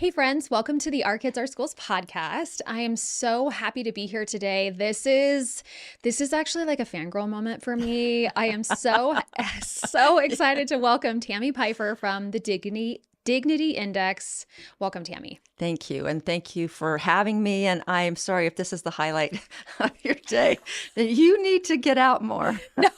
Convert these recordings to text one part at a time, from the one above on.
Hey friends, welcome to the Our Kids, Our Schools podcast. I am so happy to be here today. This is actually like a fangirl moment for me. I am so excited to welcome Tami Pyfer from the Dignity Index. Welcome, Tami. Thank you. And thank you for having me. And I am sorry if this is the highlight of your day. You need to get out more. No.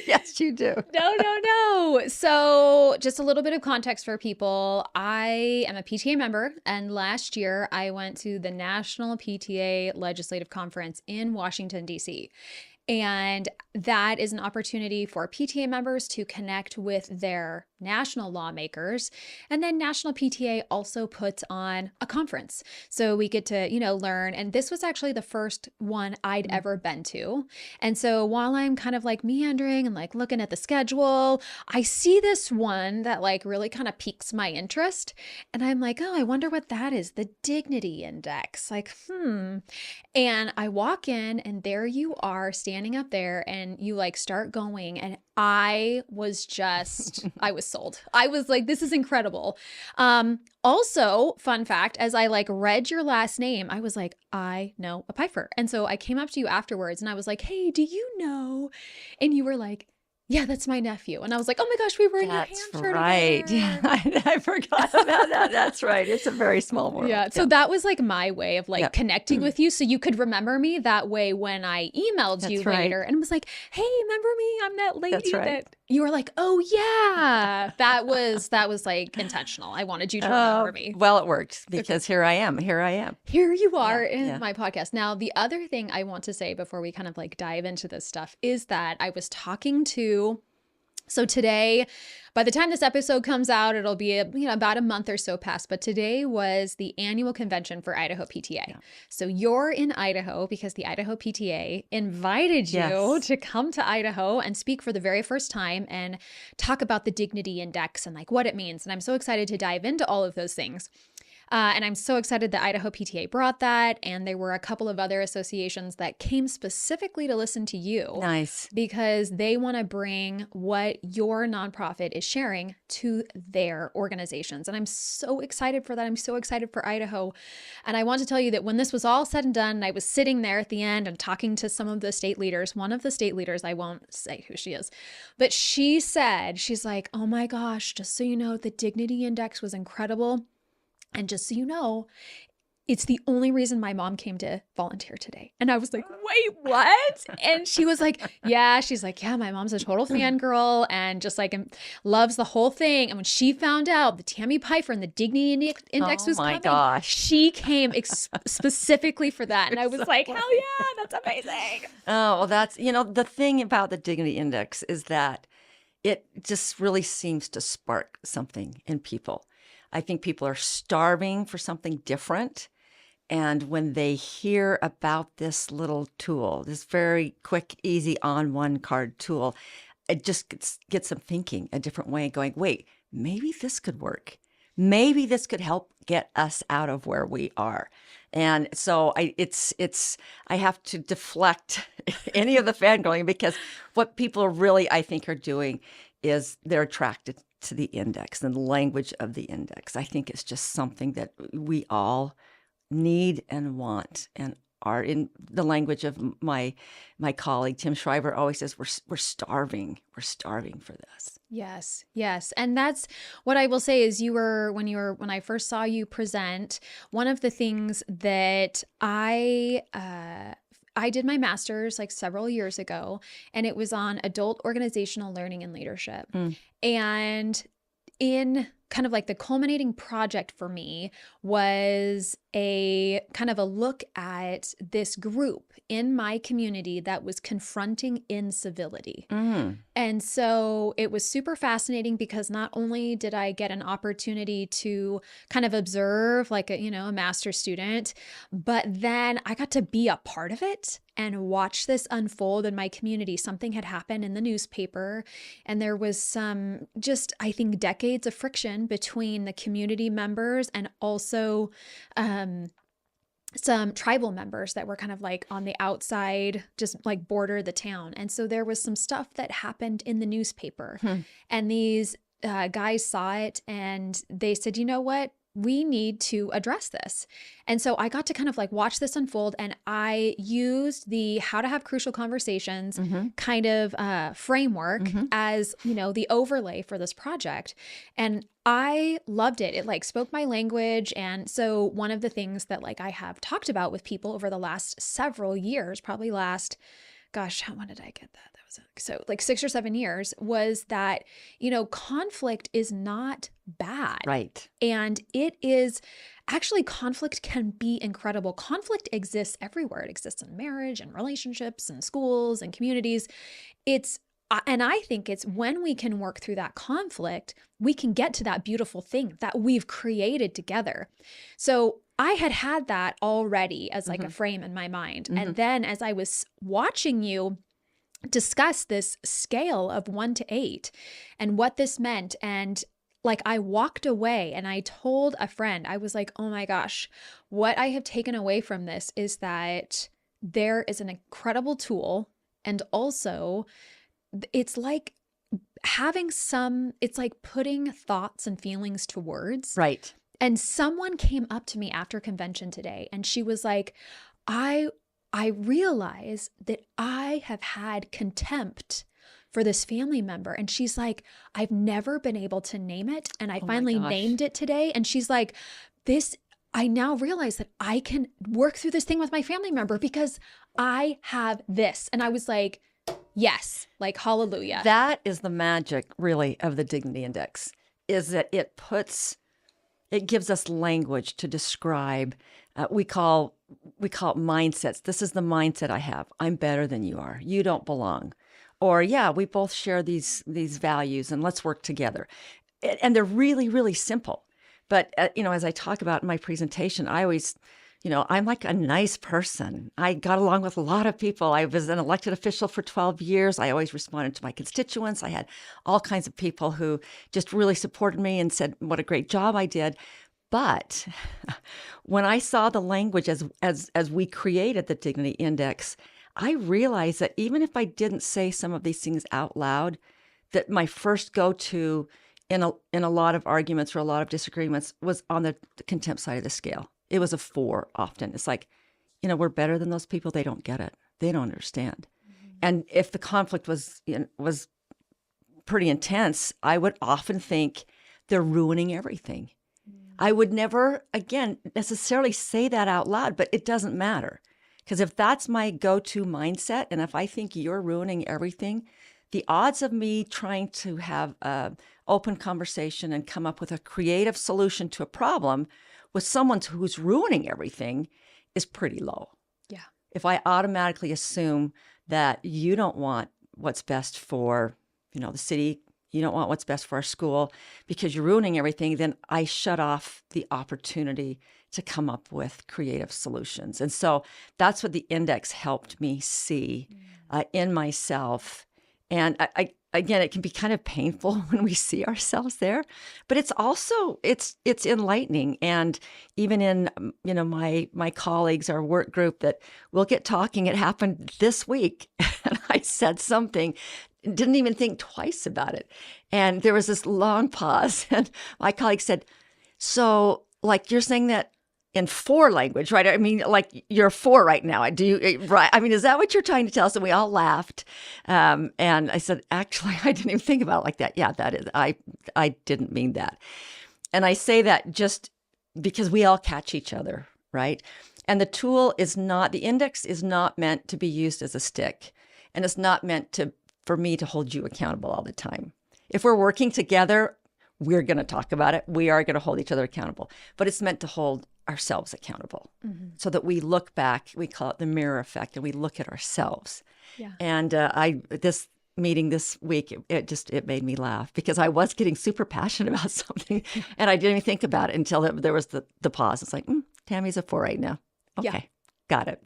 Yes, you do. No. So just a little bit of context for people. I am a PTA member, and last year I went to the National PTA Legislative Conference in Washington, D.C. And that is an opportunity for PTA members to connect with their national lawmakers. And then National PTA also puts on a conference. So we get to, learn. And this was actually the first one I'd ever been to. And so while I'm kind of like meandering and like looking at the schedule, I see this one that like really kind of piques my interest. And I'm like, oh, I wonder what that is. The Dignity Index. Like, And I walk in and there you are standing up there and you like start going. And I was sold. I was like, this is incredible. Also, fun fact, as I like read your last name, I was like, I know a Pyfer. And so I came up to you afterwards and I was like, hey, do you know? And you were like, yeah, that's my nephew. And I was like, oh my gosh, we were in New Hampshire right. together. Yeah, I forgot about that. That's right. It's a very small world. Yeah. So that was like my way of like connecting with you so you could remember me that way when I emailed you later and was like, hey, remember me? I'm that lady that you were like, oh yeah. That was like intentional. I wanted you to remember me. Well, it worked because here I am. Here you are in my podcast. Now, the other thing I want to say before we kind of like dive into this stuff is that I was talking to So today, by the time this episode comes out, it'll be about a month or so past. But today was the annual convention for Idaho PTA. Yeah. So you're in Idaho because the Idaho PTA invited you to come to Idaho and speak for the very first time and talk about the Dignity Index and like what it means. And I'm so excited to dive into all of those things. And I'm so excited that Idaho PTA brought that. And there were a couple of other associations that came specifically to listen to you. Nice. Because they want to bring what your nonprofit is sharing to their organizations. And I'm so excited for that. I'm so excited for Idaho. And I want to tell you that when this was all said and done, and I was sitting there at the end and talking to some of the state leaders, one of the state leaders, I won't say who she is, but she said, she's like, oh my gosh, just so you know, the Dignity Index was incredible. And just so you know, it's the only reason my mom came to volunteer today. And I was like, wait, what? And she was like, yeah, she's like, yeah, my mom's a total fangirl and just like loves the whole thing. And when she found out the Tami Pyfer and the Dignity Index was coming, she came specifically for that. And I was like, hell yeah, that's amazing. Oh, well, that's, the thing about the Dignity Index is that it just really seems to spark something in people. I think people are starving for something different. And when they hear about this little tool, this very quick, easy on one card tool, it just gets them thinking a different way, going, wait, maybe this could work. Maybe this could help get us out of where we are. And so I have to deflect any of the fangirling because what people really, I think, are doing is they're attracted to the index and the language of the index. I think it's just something that we all need and want, and are in the language of my colleague Tim Shriver always says we're starving for this. Yes. And that's what I will say is when I first saw you present, one of the things that I did my master's like several years ago, and it was on adult organizational learning and leadership. And in kind of like the culminating project for me was a kind of a look at this group in my community that was confronting incivility. And so it was super fascinating because not only did I get an opportunity to kind of observe like a master's student, but then I got to be a part of it and watch this unfold in my community. Something had happened in the newspaper, and there was some just, I think, decades of friction between the community members and also some tribal members that were kind of like on the outside, just like border the town. And so there was some stuff that happened in the newspaper, and these guys saw it and they said, you know what? we need to address this. And so I got to kind of like watch this unfold, and I used the how to have crucial conversations kind of framework as, you know, the overlay for this project. And I loved it. It like spoke my language. And so one of the things that like I have talked about with people over the last several years, probably last, gosh, when did I get that? That was so like 6 or 7 years, was that, you know, conflict is not bad. Right. And it is actually, conflict can be incredible. Conflict exists everywhere. It exists in marriage and relationships and schools and communities. And I think it's when we can work through that conflict, we can get to that beautiful thing that we've created together. So I had that already as like a frame in my mind. And then as I was watching you discuss this scale of 1 to 8 and what this meant, and like I walked away and I told a friend, I was like, oh my gosh, what I have taken away from this is that there is an incredible tool. And also it's like it's like putting thoughts and feelings to words. Right. And someone came up to me after convention today and she was like, I realize that I have had contempt for this family member. And she's like, I've never been able to name it. And I finally named it today. And she's like, I now realize that I can work through this thing with my family member because I have this. And I was like, yes, like hallelujah. That is the magic really of the Dignity Index, is that it gives us language to describe. We call it mindsets. This is the mindset I have. I'm better than you are. You don't belong. Or yeah, we both share these values and let's work together. And they're really, really simple. But you know, as I talk about in my presentation, I always, you know, I'm like a nice person. I got along with a lot of people. I was an elected official for 12 years. I always responded to my constituents. I had all kinds of people who just really supported me and said what a great job I did. But when I saw the language as we created the Dignity Index, I realized that even if I didn't say some of these things out loud, that my first go-to in a lot of arguments or a lot of disagreements was on the contempt side of the scale. It was a 4 often. It's like, you know, we're better than those people. They don't get it. They don't understand. And if the conflict was pretty intense, I would often think they're ruining everything. I would never, again, necessarily say that out loud, but it doesn't matter. Because if that's my go-to mindset, and if I think you're ruining everything, the odds of me trying to have an open conversation and come up with a creative solution to a problem with someone who's ruining everything is pretty low. Yeah. If I automatically assume that you don't want what's best for, you know, the city, you don't want what's best for our school because you're ruining everything, then I shut off the opportunity to come up with creative solutions. And so that's what the index helped me see in myself. And I again, it can be kind of painful when we see ourselves there, but it's also, it's enlightening. And even in, you know, my colleagues, our work group, that we'll get talking. It happened this week. And I said something, didn't even think twice about it. And there was this long pause. And my colleague said, so like you're saying that in 4 language, right? I mean, like you're 4 right now. Do you, right? I mean, is that what you're trying to tell us? And we all laughed. And I said, actually, I didn't even think about it like that. Yeah, that is, I didn't mean that. And I say that just because we all catch each other, right? And the tool is not, the index is not meant to be used as a stick. And it's not meant for me to hold you accountable all the time. If we're working together, we're going to talk about it. We are going to hold each other accountable. But it's meant to hold ourselves accountable so that we look back, we call it the mirror effect, and we look at ourselves. Yeah. And this meeting this week, it made me laugh because I was getting super passionate about something and I didn't even think about it until there was the pause. It's like, Tami's a 4 right now. Okay, yeah. Got it.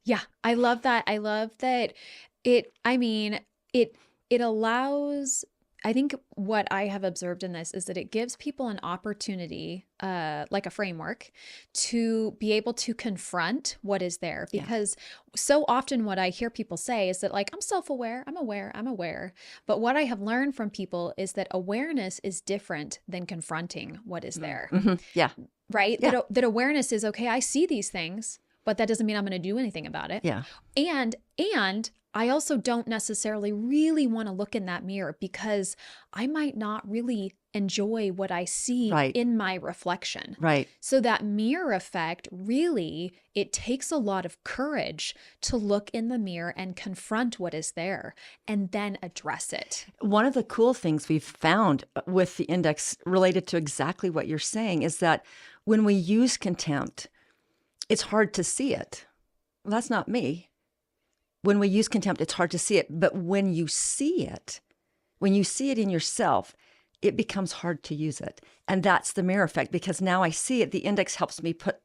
Yeah, I love that. I love that it allows I think what I have observed in this is that it gives people an opportunity, like a framework, to be able to confront what is there. Yeah. Because so often what I hear people say is that, like, I'm self-aware, I'm aware, I'm aware. But what I have learned from people is that awareness is different than confronting what is there, Mm-hmm. Yeah. right? Yeah. That awareness is, okay, I see these things, but that doesn't mean I'm going to do anything about it. Yeah. And I also don't necessarily really want to look in that mirror because I might not really enjoy what I see Right. in my reflection. Right. So that mirror effect, really, it takes a lot of courage to look in the mirror and confront what is there and then address it. One of the cool things we've found with the index related to exactly what you're saying is that when we use contempt, it's hard to see it. Well, that's not me. When we use contempt, it's hard to see it. But when you see it in yourself, it becomes hard to use it. And that's the mirror effect, because now I see it. The index helps me put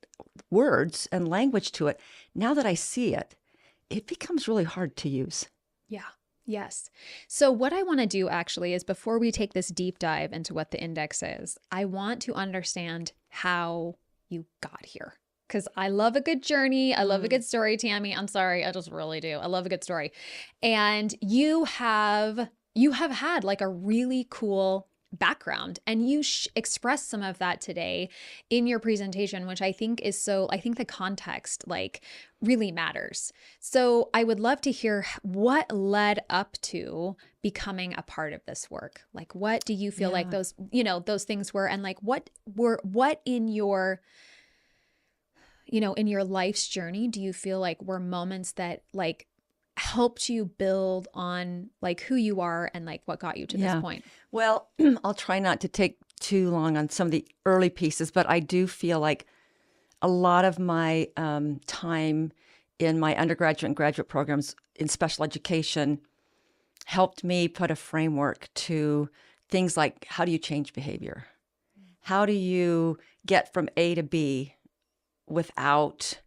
words and language to it. Now that I see it, it becomes really hard to use. Yeah. Yes. So what I want to do actually is, before we take this deep dive into what the index is, I want to understand how you got here. Because I love a good journey. I love a good story, Tami. I'm sorry. I just really do. I love a good story. And you have had like a really cool background, and you expressed some of that today in your presentation, which I think I think the context like really matters. So I would love to hear what led up to becoming a part of this work. Like, what do you feel like those things were, and like what in your in your life's journey do you feel like were moments that like helped you build on like who you are and like what got you to this point? Well, I'll try not to take too long on some of the early pieces, but I do feel like a lot of my time in my undergraduate and graduate programs in special education helped me put a framework to things like, how do you change behavior? How do you get from A to B without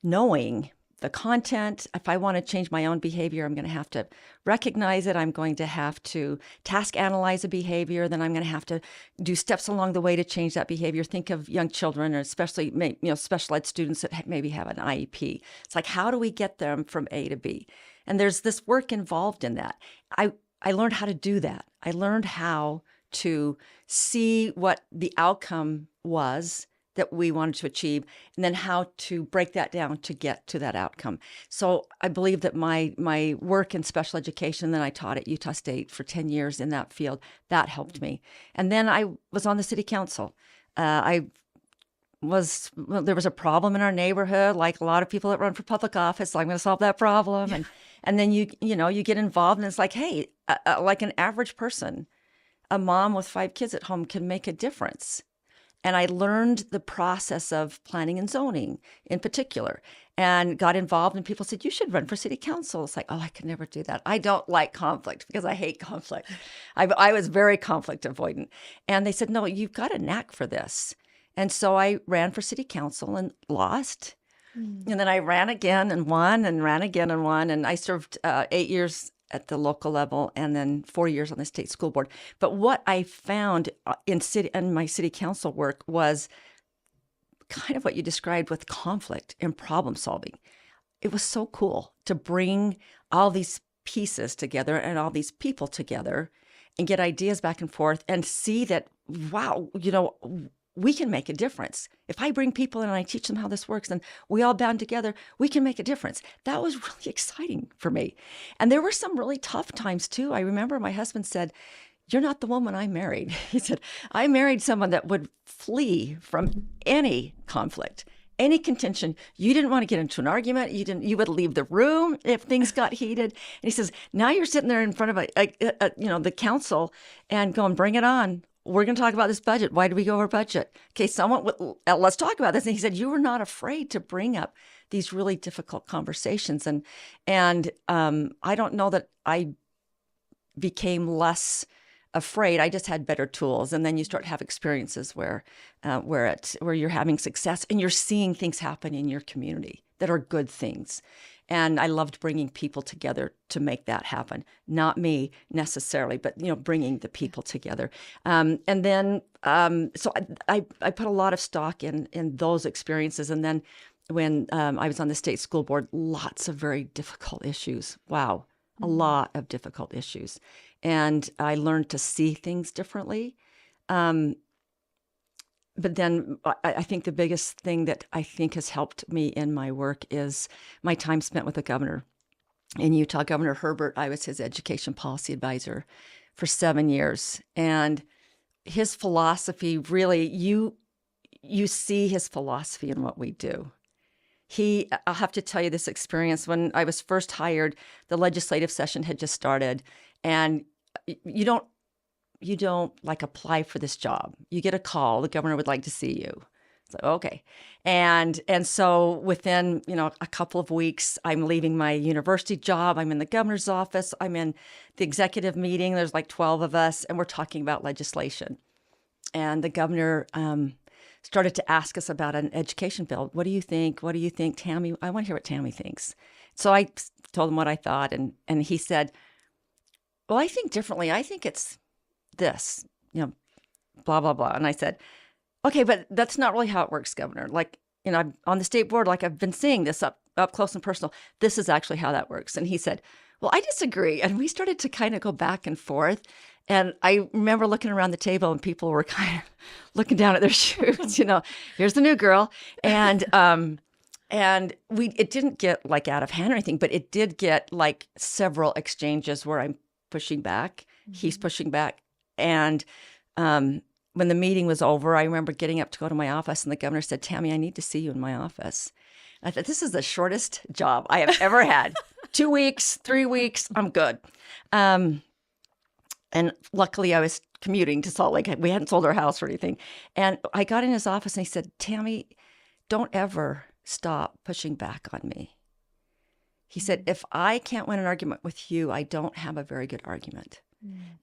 knowing the content? If I want to change my own behavior, I'm going to have to recognize it. I'm going to have to task analyze a behavior. Then I'm going to have to do steps along the way to change that behavior. Think of young children, or especially special ed students that maybe have an IEP. It's like, how do we get them from A to B? And there's this work involved in that. I learned how to do that. I learned how to see what the outcome was that we wanted to achieve, and then how to break that down to get to that outcome. So I believe that my work in special education, then I taught at Utah State for 10 years in that field, that helped me. And then I was on the city council. There was a problem in our neighborhood, like a lot of people that run for public office. So I'm going to solve that problem. And then you get involved, and it's like, hey, like an average person, a mom with 5 kids at home can make a difference. And I learned the process of planning and zoning in particular, and got involved, and people said, you should run for city council. It's like, oh, I could never do that. I don't like conflict because I hate conflict. I was very conflict avoidant. And they said, no, you've got a knack for this. And so I ran for city council and lost. And then I ran again and won, and ran again and won. And I served 8 years at the local level, and then 4 years on the state school board. But what I found in my city council work was kind of what you described with conflict and problem solving. It was so cool to bring all these pieces together and all these people together and get ideas back and forth and see that, wow, we can make a difference. If I bring people in and I teach them how this works, and we all band together, we can make a difference. That was really exciting for me. And there were some really tough times too. I remember my husband said, you're not the woman I married. He said, I married someone that would flee from any conflict, any contention. You didn't want to get into an argument. You would leave the room if things got heated. And he says, now you're sitting there in front of the council and going, bring it on. We're going to talk about this budget. Why do we go over budget? Okay, let's talk about this. And he said, you were not afraid to bring up these really difficult conversations. And I don't know that I became less afraid. I just had better tools. And then you start to have experiences where you're having success and you're seeing things happen in your community that are good things. And I loved bringing people together to make that happen. Not me necessarily, but, bringing the people together. And then, so I put a lot of stock in those experiences. And then when I was on the state school board, lots of very difficult issues. Wow, a lot of difficult issues. And I learned to see things differently. But then I think the biggest thing that I think has helped me in my work is my time spent with the governor in Utah, Governor Herbert. I was his education policy advisor for 7 years. And his philosophy, really, you see his philosophy in what we do. I'll have to tell you this experience. When I was first hired, the legislative session had just started, and you don't like apply for this job. You get a call. The governor would like to see you. It's like, okay. And so within, a couple of weeks, I'm leaving my university job. I'm in the governor's office. I'm in the executive meeting. There's like 12 of us, and we're talking about legislation. And the governor started to ask us about an education bill. What do you think? What do you think, Tami? I want to hear what Tami thinks. So I told him what I thought, and he said, well, I think differently. I think it's this, blah, blah, blah. And I said, okay, but that's not really how it works, Governor. Like, I'm on the state board, like I've been seeing this up close and personal. This is actually how that works. And he said, well, I disagree. And we started to kind of go back and forth. And I remember looking around the table and people were kind of looking down at their shoes, here's the new girl. And it didn't get like out of hand or anything, but it did get like several exchanges where I'm pushing back, he's pushing back. And when the meeting was over, I remember getting up to go to my office, and the governor said, Tami, I need to see you in my office. I thought, this is the shortest job I have ever had. 2 weeks, 3 weeks, I'm good. And luckily I was commuting to Salt Lake. We hadn't sold our house or anything. And I got in his office and he said, Tami, don't ever stop pushing back on me. He said, if I can't win an argument with you, I don't have a very good argument.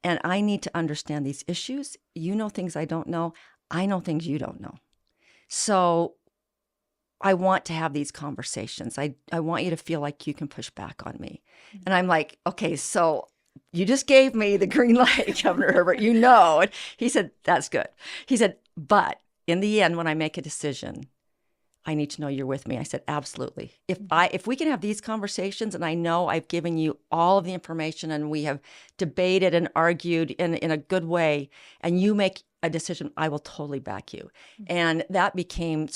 And I need to understand these issues. You know things I don't know. I know things you don't know. So I want to have these conversations. I want you to feel like you can push back on me. And I'm like, okay, so you just gave me the green light, Governor Herbert, And he said, that's good. He said, but in the end, when I make a decision, I need to know you're with me. I said, absolutely. If we can have these conversations, and I know I've given you all of the information and we have debated and argued in a good way, and you make a decision, I will totally back you. And that became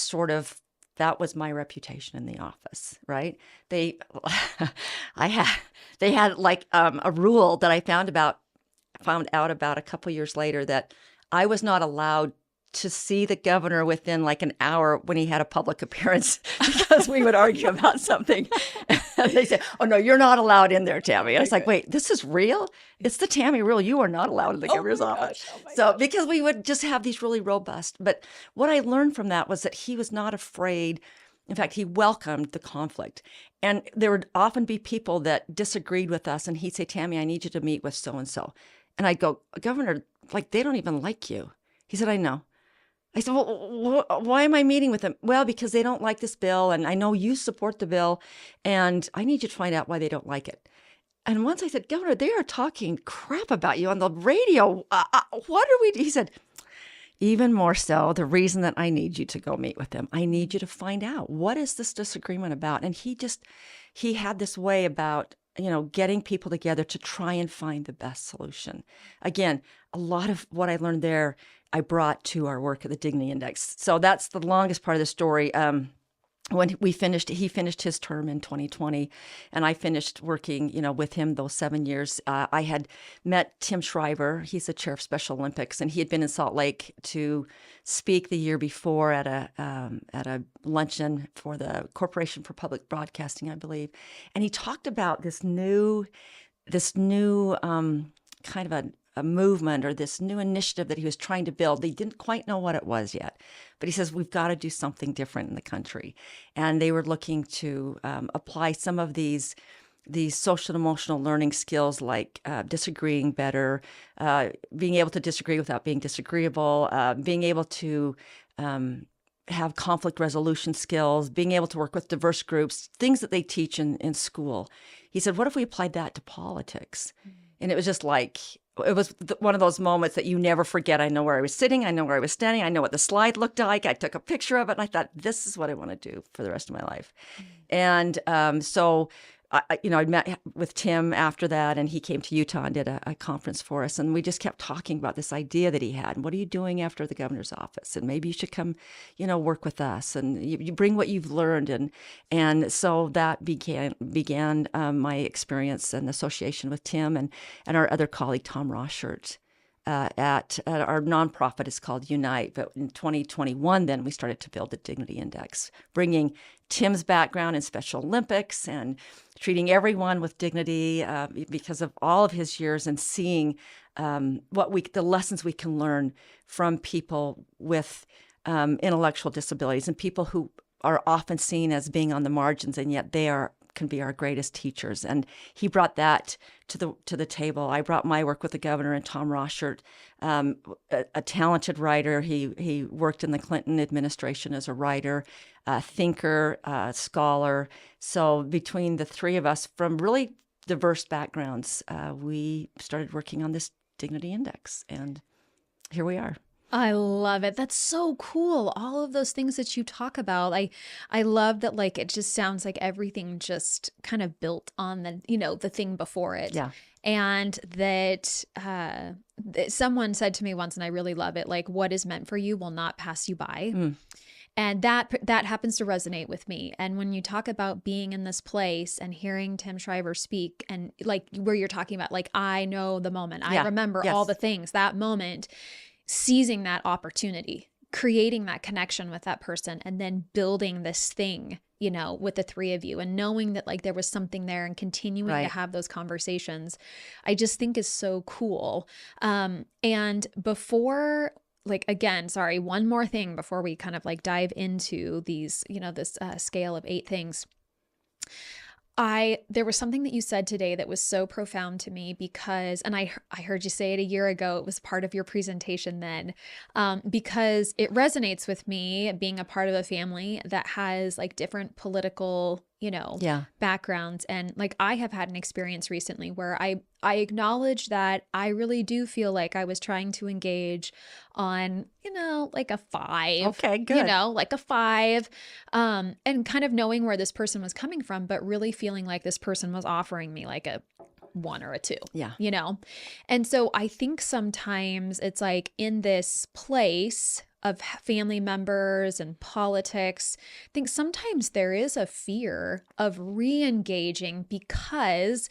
that was my reputation in the office, right? They had like a rule that I found out about a couple years later, that I was not allowed to see the governor within like an hour when he had a public appearance, because we would argue about something. And they said, oh, no, you're not allowed in there, Tami. And I was like, wait, this is real? It's the Tami rule. You are not allowed in the governor's office. Because we would just have these really robust. But what I learned from that was that he was not afraid. In fact, he welcomed the conflict. And there would often be people that disagreed with us. And he'd say, Tami, I need you to meet with so-and-so. And I'd go, Governor, like, they don't even like you. He said, I know. I said, well, why am I meeting with them? Well, because they don't like this bill, and I know you support the bill, and I need you to find out why they don't like it. And once I said, Governor, they are talking crap about you on the radio. What are we doing? He said, even more so, the reason that I need you to go meet with them, I need you to find out, what is this disagreement about? And he had this way about, getting people together to try and find the best solution. Again, a lot of what I learned there, I brought to our work at the Dignity Index. So that's the longest part of the story. When he finished his term in 2020, and I finished working, with him those 7 years. I had met Tim Shriver. He's the chair of Special Olympics, and he had been in Salt Lake to speak the year before at a luncheon for the Corporation for Public Broadcasting, I believe. And he talked about this new kind of a movement, or this new initiative that he was trying to build. They didn't quite know what it was yet, but he says, we've got to do something different in the country. And they were looking to apply some of these social and emotional learning skills, like disagreeing better, being able to disagree without being disagreeable, being able to have conflict resolution skills, being able to work with diverse groups, things that they teach in school. He said, what if we applied that to politics? And it was just like, it was one of those moments that you never forget. I know where I was sitting. I know where I was standing. I know what the slide looked like. I took a picture of it, and I thought, this is what I want to do for the rest of my life. And so I met with Tim after that, and he came to Utah and did a conference for us. And we just kept talking about this idea that he had. And what are you doing after the governor's office? And maybe you should come, work with us. And you bring what you've learned. And so that began my experience and association with Tim and our other colleague, Tom Roschert. At our nonprofit is called Unite. But in 2021, then we started to build the Dignity Index, bringing Tim's background in Special Olympics and treating everyone with dignity because of all of his years, and seeing the lessons we can learn from people with intellectual disabilities and people who are often seen as being on the margins, and yet can be our greatest teachers. And he brought that to the table. I brought my work with the governor and Tom Roschert, a talented writer. He worked in the Clinton administration as a writer, thinker, scholar. So between the three of us from really diverse backgrounds, we started working on this Dignity Index, and here we are. I love it. That's so cool. All of those things that you talk about. I love that, like, it just sounds like everything just kind of built on the thing before it. Yeah. And that someone said to me once, and I really love it, like, what is meant for you will not pass you by. And that happens to resonate with me. And when you talk about being in this place and hearing Tim Shriver speak, and like where you're talking about, like, I know the moment, I remember all the things, that moment, seizing that opportunity, creating that connection with that person, and then building this thing, with the three of you, and knowing that, like, there was something there, and continuing to have those conversations, I just think is so cool. And before, like, again, sorry, one more thing before we kind of like dive into these, this scale of 8 things. There was something that you said today that was so profound to me because, and I heard you say it a year ago, it was part of your presentation then, because it resonates with me being a part of a family that has like different political, backgrounds. And like, I have had an experience recently where I acknowledge that I really do feel like I was trying to engage on, like a 5. Okay, good. Like a 5, and kind of knowing where this person was coming from, but really feeling like this person was offering me like a 1 or a 2. Yeah. And so I think sometimes it's like in this place of family members and politics, I think sometimes there is a fear of re-engaging because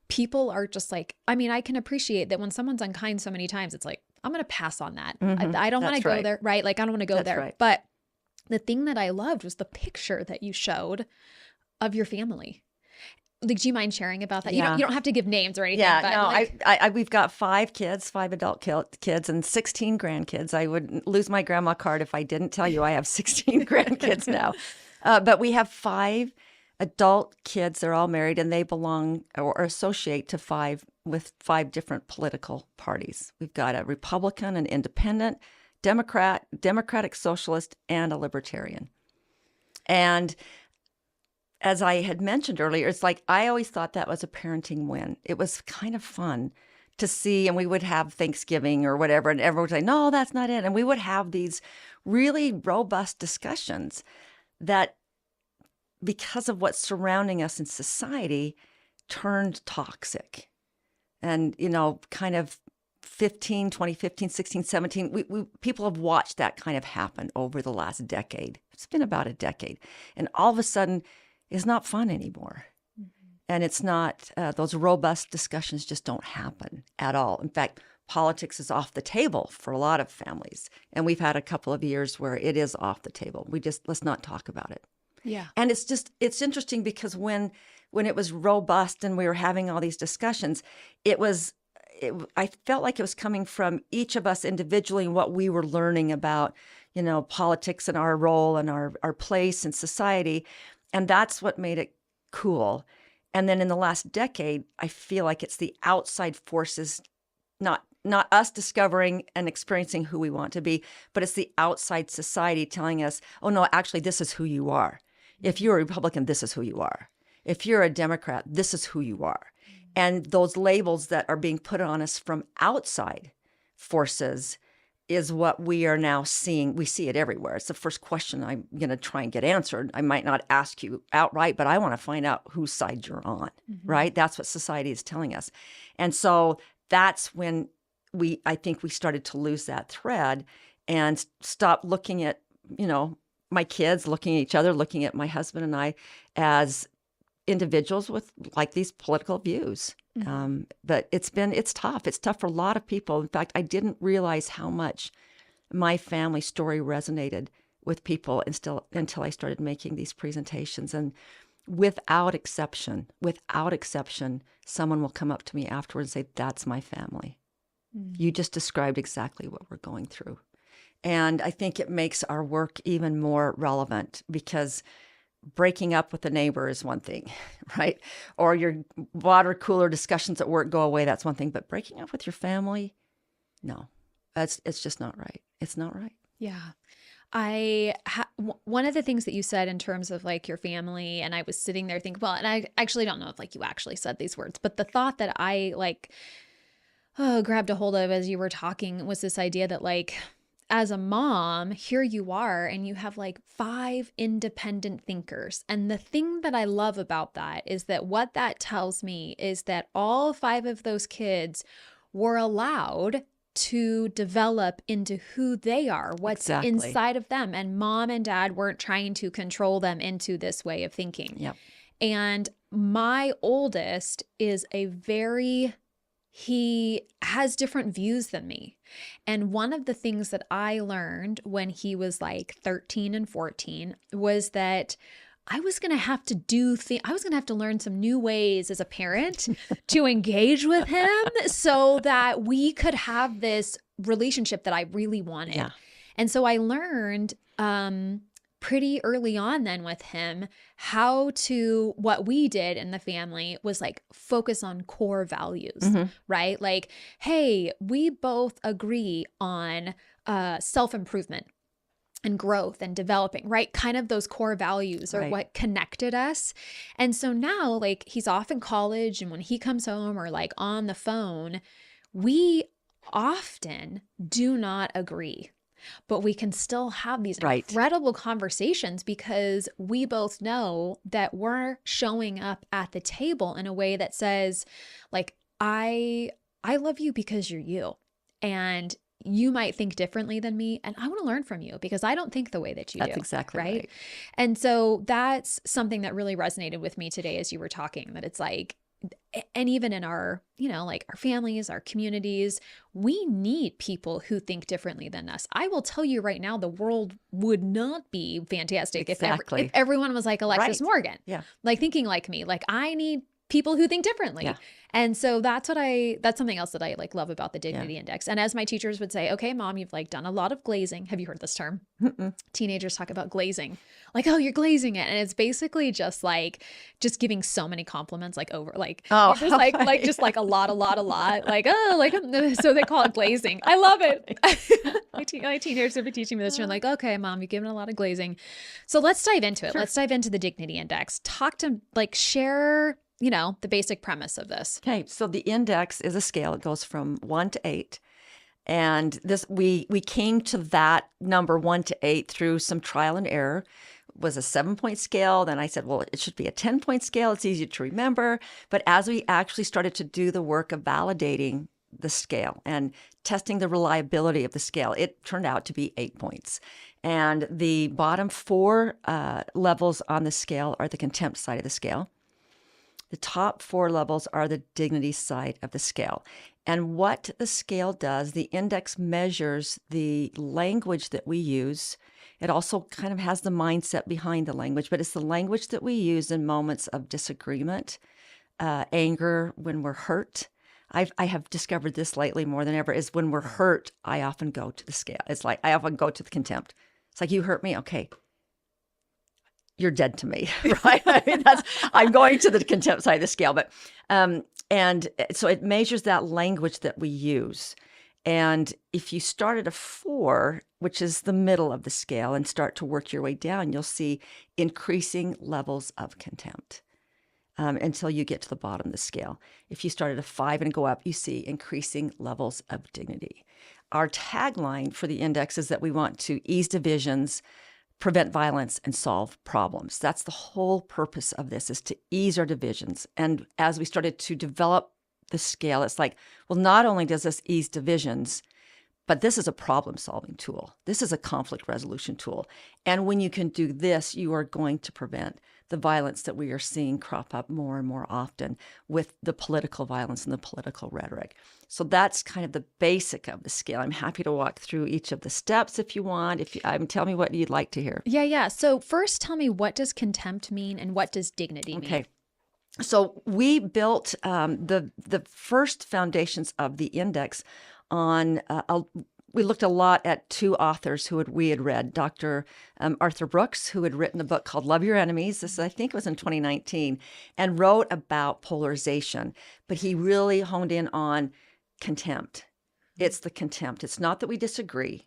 people are just like, I mean, I can appreciate that when someone's unkind so many times, it's like, I'm going to pass on that. I don't want to go there, right? Like, I don't want to go there. Right. But the thing that I loved was the picture that you showed of your family. Like, do you mind sharing about that? Yeah. You don't have to give names or anything. Yeah, but no, like, we've got 5 kids, 5 adult kids, and 16 grandkids. I would lose my grandma card if I didn't tell you I have 16 grandkids now. But we have 5 adult kids. They're all married, and they belong or associate to 5 different political parties. We've got a Republican, an independent, Democrat, Democratic Socialist, and a Libertarian. And as I had mentioned earlier, it's like I always thought that was a parenting win. It was kind of fun to see, and we would have Thanksgiving or whatever, and everyone would say, no, that's not it. And we would have these really robust discussions that, because of what's surrounding us in society, turned toxic. And, kind of 2015, 16, 17, people have watched that kind of happen over the last decade. It's been about a decade. And all of a sudden, it's not fun anymore. And it's not, those robust discussions just don't happen at all. In fact, politics is off the table for a lot of families. And we've had a couple of years where it is off the table. Let's not talk about it. Yeah. And it's interesting because when it was robust and we were having all these discussions, I felt like it was coming from each of us individually and what we were learning about, politics and our role and our place in society. And that's what made it cool. And then in the last decade, I feel like it's the outside forces, not not us discovering and experiencing who we want to be, but it's the outside society telling us, oh, no, actually, this is who you are. If you're a Republican, this is who you are. If you're a Democrat, this is who you are. And those labels that are being put on us from outside forces is what we are now seeing. We see it everywhere. It's the first question I'm going to try and get answered. I might not ask you outright, but I want to find out whose side you're on, right? That's what society is telling us. And so that's when I think we started to lose that thread and stop looking at, my kids, looking at each other, looking at my husband and I as individuals with like these political views. But it's tough. It's tough for a lot of people. In fact, I didn't realize how much my family story resonated with people until I started making these presentations. And without exception, someone will come up to me afterwards and say, that's my family. You just described exactly what we're going through. And I think it makes our work even more relevant because breaking up with a neighbor is one thing, right? Or your water cooler discussions at work go away, that's one thing. But breaking up with your family, no, it's just not right. It's not right. Yeah. One of the things that you said in terms of like your family, and I was sitting there thinking, well, and I actually don't know if like you actually said these words, but the thought that I grabbed a hold of as you were talking was this idea that like, as a mom, here you are, and you have like 5 independent thinkers. And the thing that I love about that is that what that tells me is that all 5 of those kids were allowed to develop into who they are, what's inside of them. And mom and dad weren't trying to control them into this way of thinking. Yep. And my oldest is he has different views than me. And one of the things that I learned when he was like 13 and 14 was that I was going to have to I was going to have to learn some new ways as a parent to engage with him so that we could have this relationship that I really wanted. Yeah. And so I learned pretty early on then with him what we did in the family was like focus on core values, right? Like, hey, we both agree on self-improvement and growth and developing, right? Kind of those core values are what connected us. And so now like he's off in college and when he comes home or like on the phone, we often do not agree. But we can still have these incredible conversations because we both know that we're showing up at the table in a way that says, like, I love you because you're you. And you might think differently than me. And I want to learn from you because I don't think the way that you do. That's exactly right. And so that's something that really resonated with me today as you were talking, that it's like, and even in our, like our families, our communities, we need people who think differently than us. I will tell you right now, the world would not be fantastic if everyone was like Alexis Morgan, like thinking like me. Like I need people who think differently. Yeah. And so that's something else that I like love about the Dignity Index. And as my teachers would say, okay, mom, you've like done a lot of glazing. Have you heard this term? Teenagers talk about glazing. Like, oh, you're glazing it. And it's basically just giving so many compliments, like over, like, just like a lot. Like, oh, like, so they call it glazing. I love it. My teenagers have been teaching me this. And like, okay, mom, you've given a lot of glazing. So let's dive into it. Sure. Let's dive into the Dignity Index. Share the basic premise of this. Okay, so the index is a scale. It goes from 1 to 8. And this we came to that number 1 to 8 through some trial and error. It was a 7-point scale. Then I said, well, it should be a 10-point scale. It's easier to remember. But as we actually started to do the work of validating the scale and testing the reliability of the scale, it turned out to be 8 points. And the bottom 4 levels on the scale are the contempt side of the scale. The top 4 levels are the dignity side of the scale. And what the scale does, the index measures the language that we use. It also kind of has the mindset behind the language, but it's the language that we use in moments of disagreement, anger, when we're hurt. I have discovered this lately more than ever, is when we're hurt, I often go to the scale. It's like I often go to the contempt. It's like, you hurt me? Okay. You're dead to me, right? I mean, I'm going to the contempt side of the scale. But and so it measures that language that we use. And if you start at a 4, which is the middle of the scale, and start to work your way down, you'll see increasing levels of contempt until you get to the bottom of the scale. If you start at a 5 and go up, you see increasing levels of dignity. Our tagline for the index is that we want to ease divisions, prevent violence, and solve problems. That's the whole purpose of this, is to ease our divisions. And as we started to develop the scale, it's like, well, not only does this ease divisions, but this is a problem-solving tool. This is a conflict resolution tool. And when you can do this, you are going to prevent the violence that we are seeing crop up more and more often with the political violence and the political rhetoric. So that's kind of the basic of the scale. I'm happy to walk through each of the steps if you want. Tell me what you'd like to hear. Yeah. So first, tell me, what does contempt mean and what does dignity mean? Okay. So we built the first foundations of the index on we looked a lot at 2 authors we had read, Dr. Arthur Brooks, who had written a book called Love Your Enemies. This, I think, was in 2019, and wrote about polarization. But he really honed in on contempt. It's the contempt. It's not that we disagree.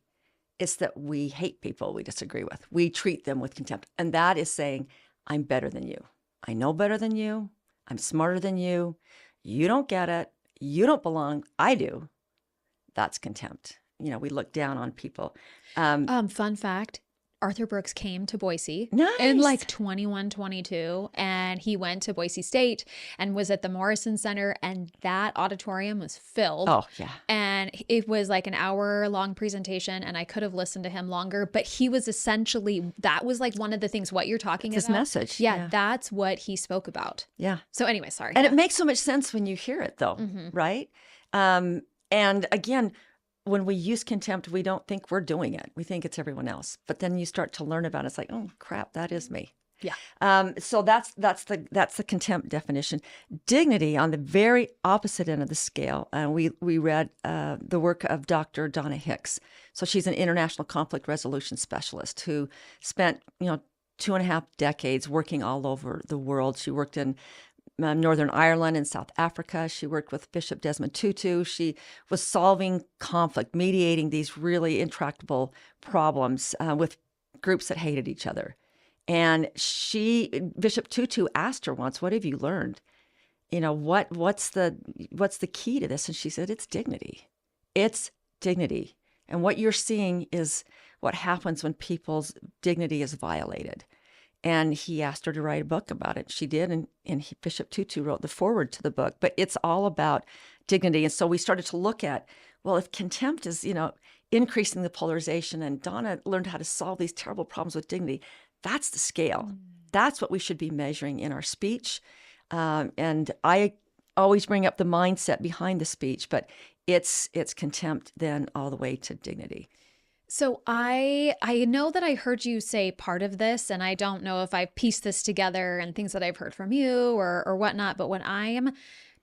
It's that we hate people we disagree with. We treat them with contempt. And that is saying, I'm better than you. I know better than you. I'm smarter than you. You don't get it. You don't belong. I do. That's contempt. We look down on people. Fun fact, Arthur Brooks came to Boise Nice. in like 21, 22, and he went to Boise State and was at the Morrison Center, and that auditorium was filled. Oh, yeah. And it was like an hour-long presentation, and I could have listened to him longer, but he was essentially, that was like one of the things, what you're talking His about. message. Yeah, that's what he spoke about. Yeah. So anyway, sorry. And it makes so much sense when you hear it, though, right? And again, when we use contempt, we don't think we're doing it. We think it's everyone else. But then you start to learn about it. It's like, oh, crap, that is me. Yeah. So that's the contempt definition. Dignity, on the very opposite end of the scale. We read the work of Dr. Donna Hicks. So she's an international conflict resolution specialist who spent 2.5 decades working all over the world. She worked in Northern Ireland and South Africa. She worked with Bishop Desmond Tutu. She was solving conflict, mediating these really intractable problems with groups that hated each other. And Bishop Tutu asked her once, "What have you learned? What's the key to this?" And she said, "It's dignity. It's dignity. And what you're seeing is what happens when people's dignity is violated." And he asked her to write a book about it. She did, and Bishop Tutu wrote the foreword to the book. But it's all about dignity. And so we started to look at, well, if contempt is, increasing the polarization, and Donna learned how to solve these terrible problems with dignity, that's the scale. That's what we should be measuring in our speech. And I always bring up the mindset behind the speech, but it's contempt then all the way to dignity. So I know that I heard you say part of this, and I don't know if I've pieced this together and things that I've heard from you or whatnot, but when I am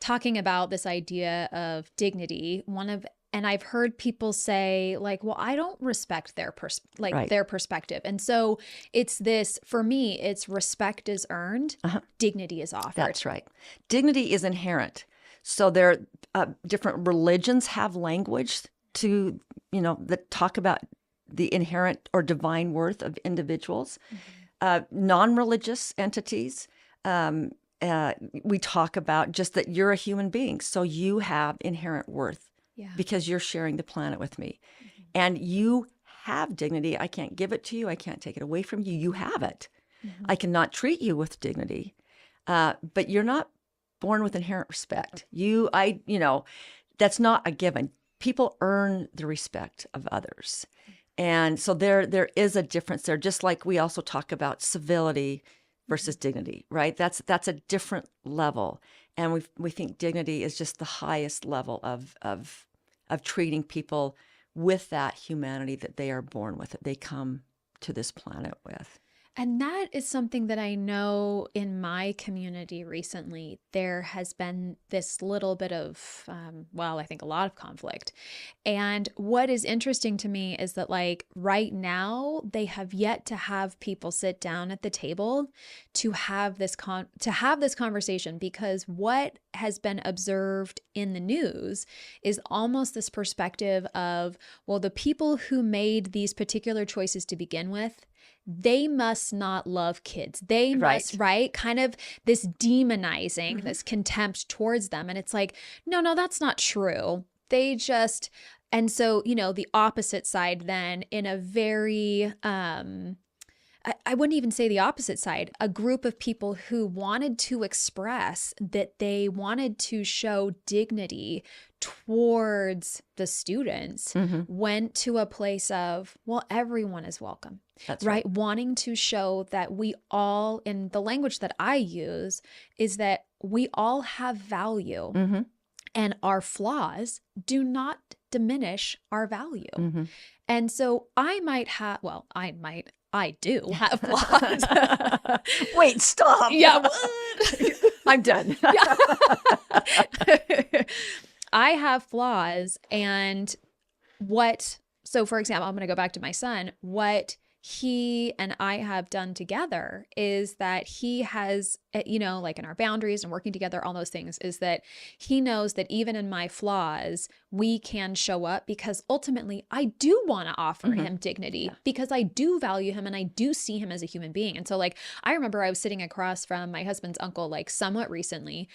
talking about this idea of dignity, and I've heard people say like, well, I don't respect their their perspective. And so it's this, for me, it's respect is earned, dignity is offered. That's right. Dignity is inherent. So different religions have language that talk about the inherent or divine worth of individuals. Non-religious entities, we talk about just that you're a human being, so you have inherent worth because you're sharing the planet with me. And you have dignity. I can't give it to you. I can't take it away from you. You have it. I cannot treat you with dignity, but you're not born with inherent respect. That's not a given. People earn the respect of others. And so there is a difference there, just like we also talk about civility versus dignity, right? That's a different level. And we think dignity is just the highest level of treating people with that humanity that they are born with, that they come to this planet with. And that is something that I know in my community recently, there has been this little bit of, well, I think a lot of conflict. And what is interesting to me is that, like, right now, they have yet to have people sit down at the table to have this conversation, because what has been observed in the news is almost this perspective of, well, the people who made these particular choices to begin with, they must not love kids. They must, Right. right? Kind of this demonizing, this contempt towards them. And it's like, no, that's not true. They just, and so, the opposite side then, in a very, I wouldn't even say the opposite side, a group of people who wanted to express that they wanted to show dignity towards the students, went to a place of, well, everyone is welcome. That's right? right. Wanting to show that we all, in the language that I use, is that we all have value, and our flaws do not diminish our value. And so I do have flaws. Wait, stop. Yeah, what? I'm done. I have flaws, and so for example, I'm going to go back to my son. What he and I have done together is that he has, like in our boundaries and working together, all those things, is that he knows that even in my flaws, we can show up, because ultimately I do want to offer him dignity, because I do value him and I do see him as a human being. And so, like, I remember I was sitting across from my husband's uncle, like, somewhat recently,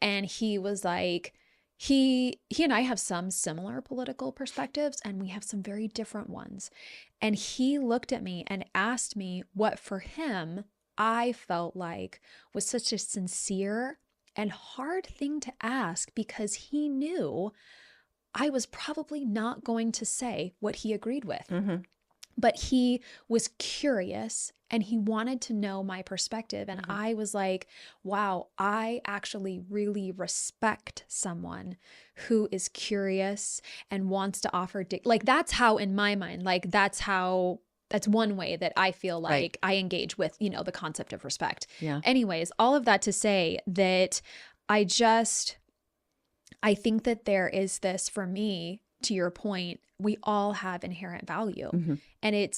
and he was like, he and I have some similar political perspectives, and we have some very different ones. And he looked at me and asked me what, for him, I felt like was such a sincere and hard thing to ask, because he knew I was probably not going to say what he agreed with. But he was curious and he wanted to know my perspective. And I was like, wow, I actually really respect someone who is curious and wants to offer, like, that's how, in my mind, like, that's one way that I feel like I engage with, the concept of respect. Yeah. Anyways, all of that to say that I think that there is this, for me, to your point, we all have inherent value. And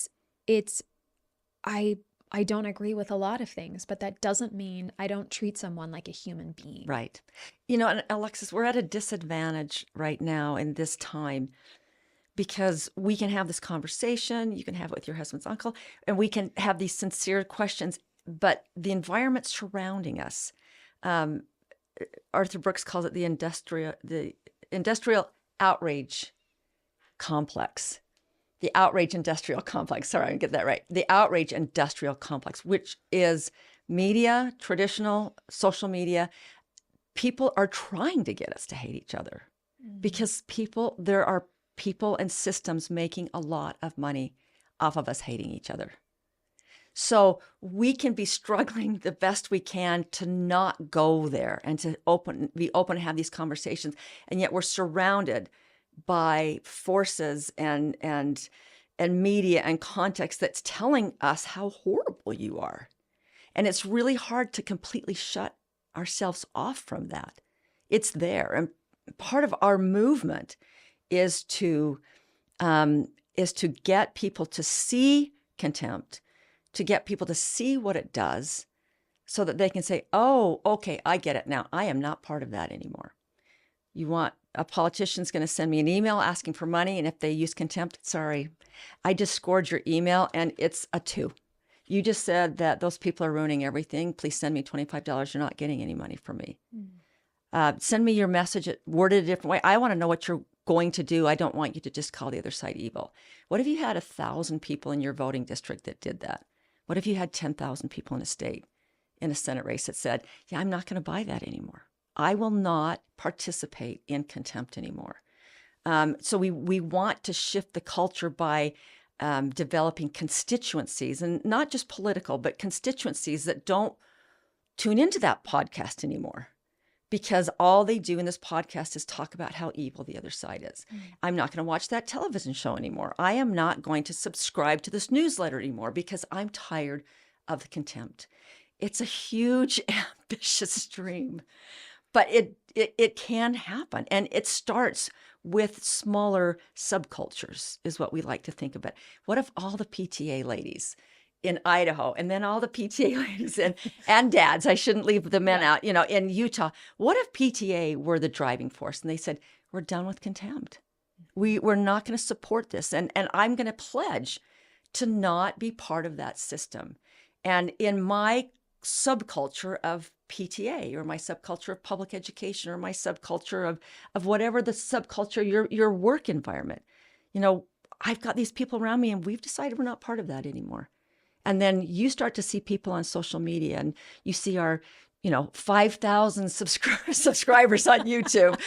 I don't agree with a lot of things, but that doesn't mean I don't treat someone like a human being. Right. And Alexis, we're at a disadvantage right now in this time, because we can have this conversation, you can have it with your husband's uncle, and we can have these sincere questions, but the environment surrounding us, Arthur Brooks calls it the industrial outrage complex. The outrage industrial complex. Sorry, I didn't get that right. The outrage industrial complex, which is media, traditional social media. People are trying to get us to hate each other, because there are people and systems making a lot of money off of us hating each other. So we can be struggling the best we can to not go there and to be open and have these conversations. And yet we're surrounded by forces and media and context that's telling us how horrible you are. And it's really hard to completely shut ourselves off from that. It's there. And part of our movement is to get people to see contempt, to get people to see what it does, so that they can say, oh, okay, I get it now. I am not part of that anymore. A politician's going to send me an email asking for money, and if they use contempt, sorry, I just scored your email and it's a 2. You just said that those people are ruining everything. Please send me $25. You're not getting any money from me. Send me your message worded a different way. I want to know what you're going to do. I don't want you to just call the other side evil. What if you had 1,000 people in your voting district that did that? What if you had 10,000 people in a state, in a Senate race, that said, yeah, I'm not going to buy that anymore. I will not participate in contempt anymore. So we want to shift the culture by developing constituencies, and not just political, but constituencies that don't tune into that podcast anymore, because all they do in this podcast is talk about how evil the other side is. I'm not going to watch that television show anymore. I am not going to subscribe to this newsletter anymore, because I'm tired of contempt. It's a huge, ambitious dream, but it can happen. And it starts with smaller subcultures, is what we like to think of it. What if all the PTA ladies in Idaho, and then all the PTA ladies and dads, I shouldn't leave the men out, in Utah, what if PTA were the driving force? And they said, we're done with contempt. We're not going to support this. And I'm going to pledge to not be part of that system. And in my subculture of PTA, or my subculture of public education, or my subculture of whatever the subculture, your work environment, I've got these people around me, and we've decided we're not part of that anymore. And then you start to see people on social media, and you see our 5,000 subscribers on YouTube.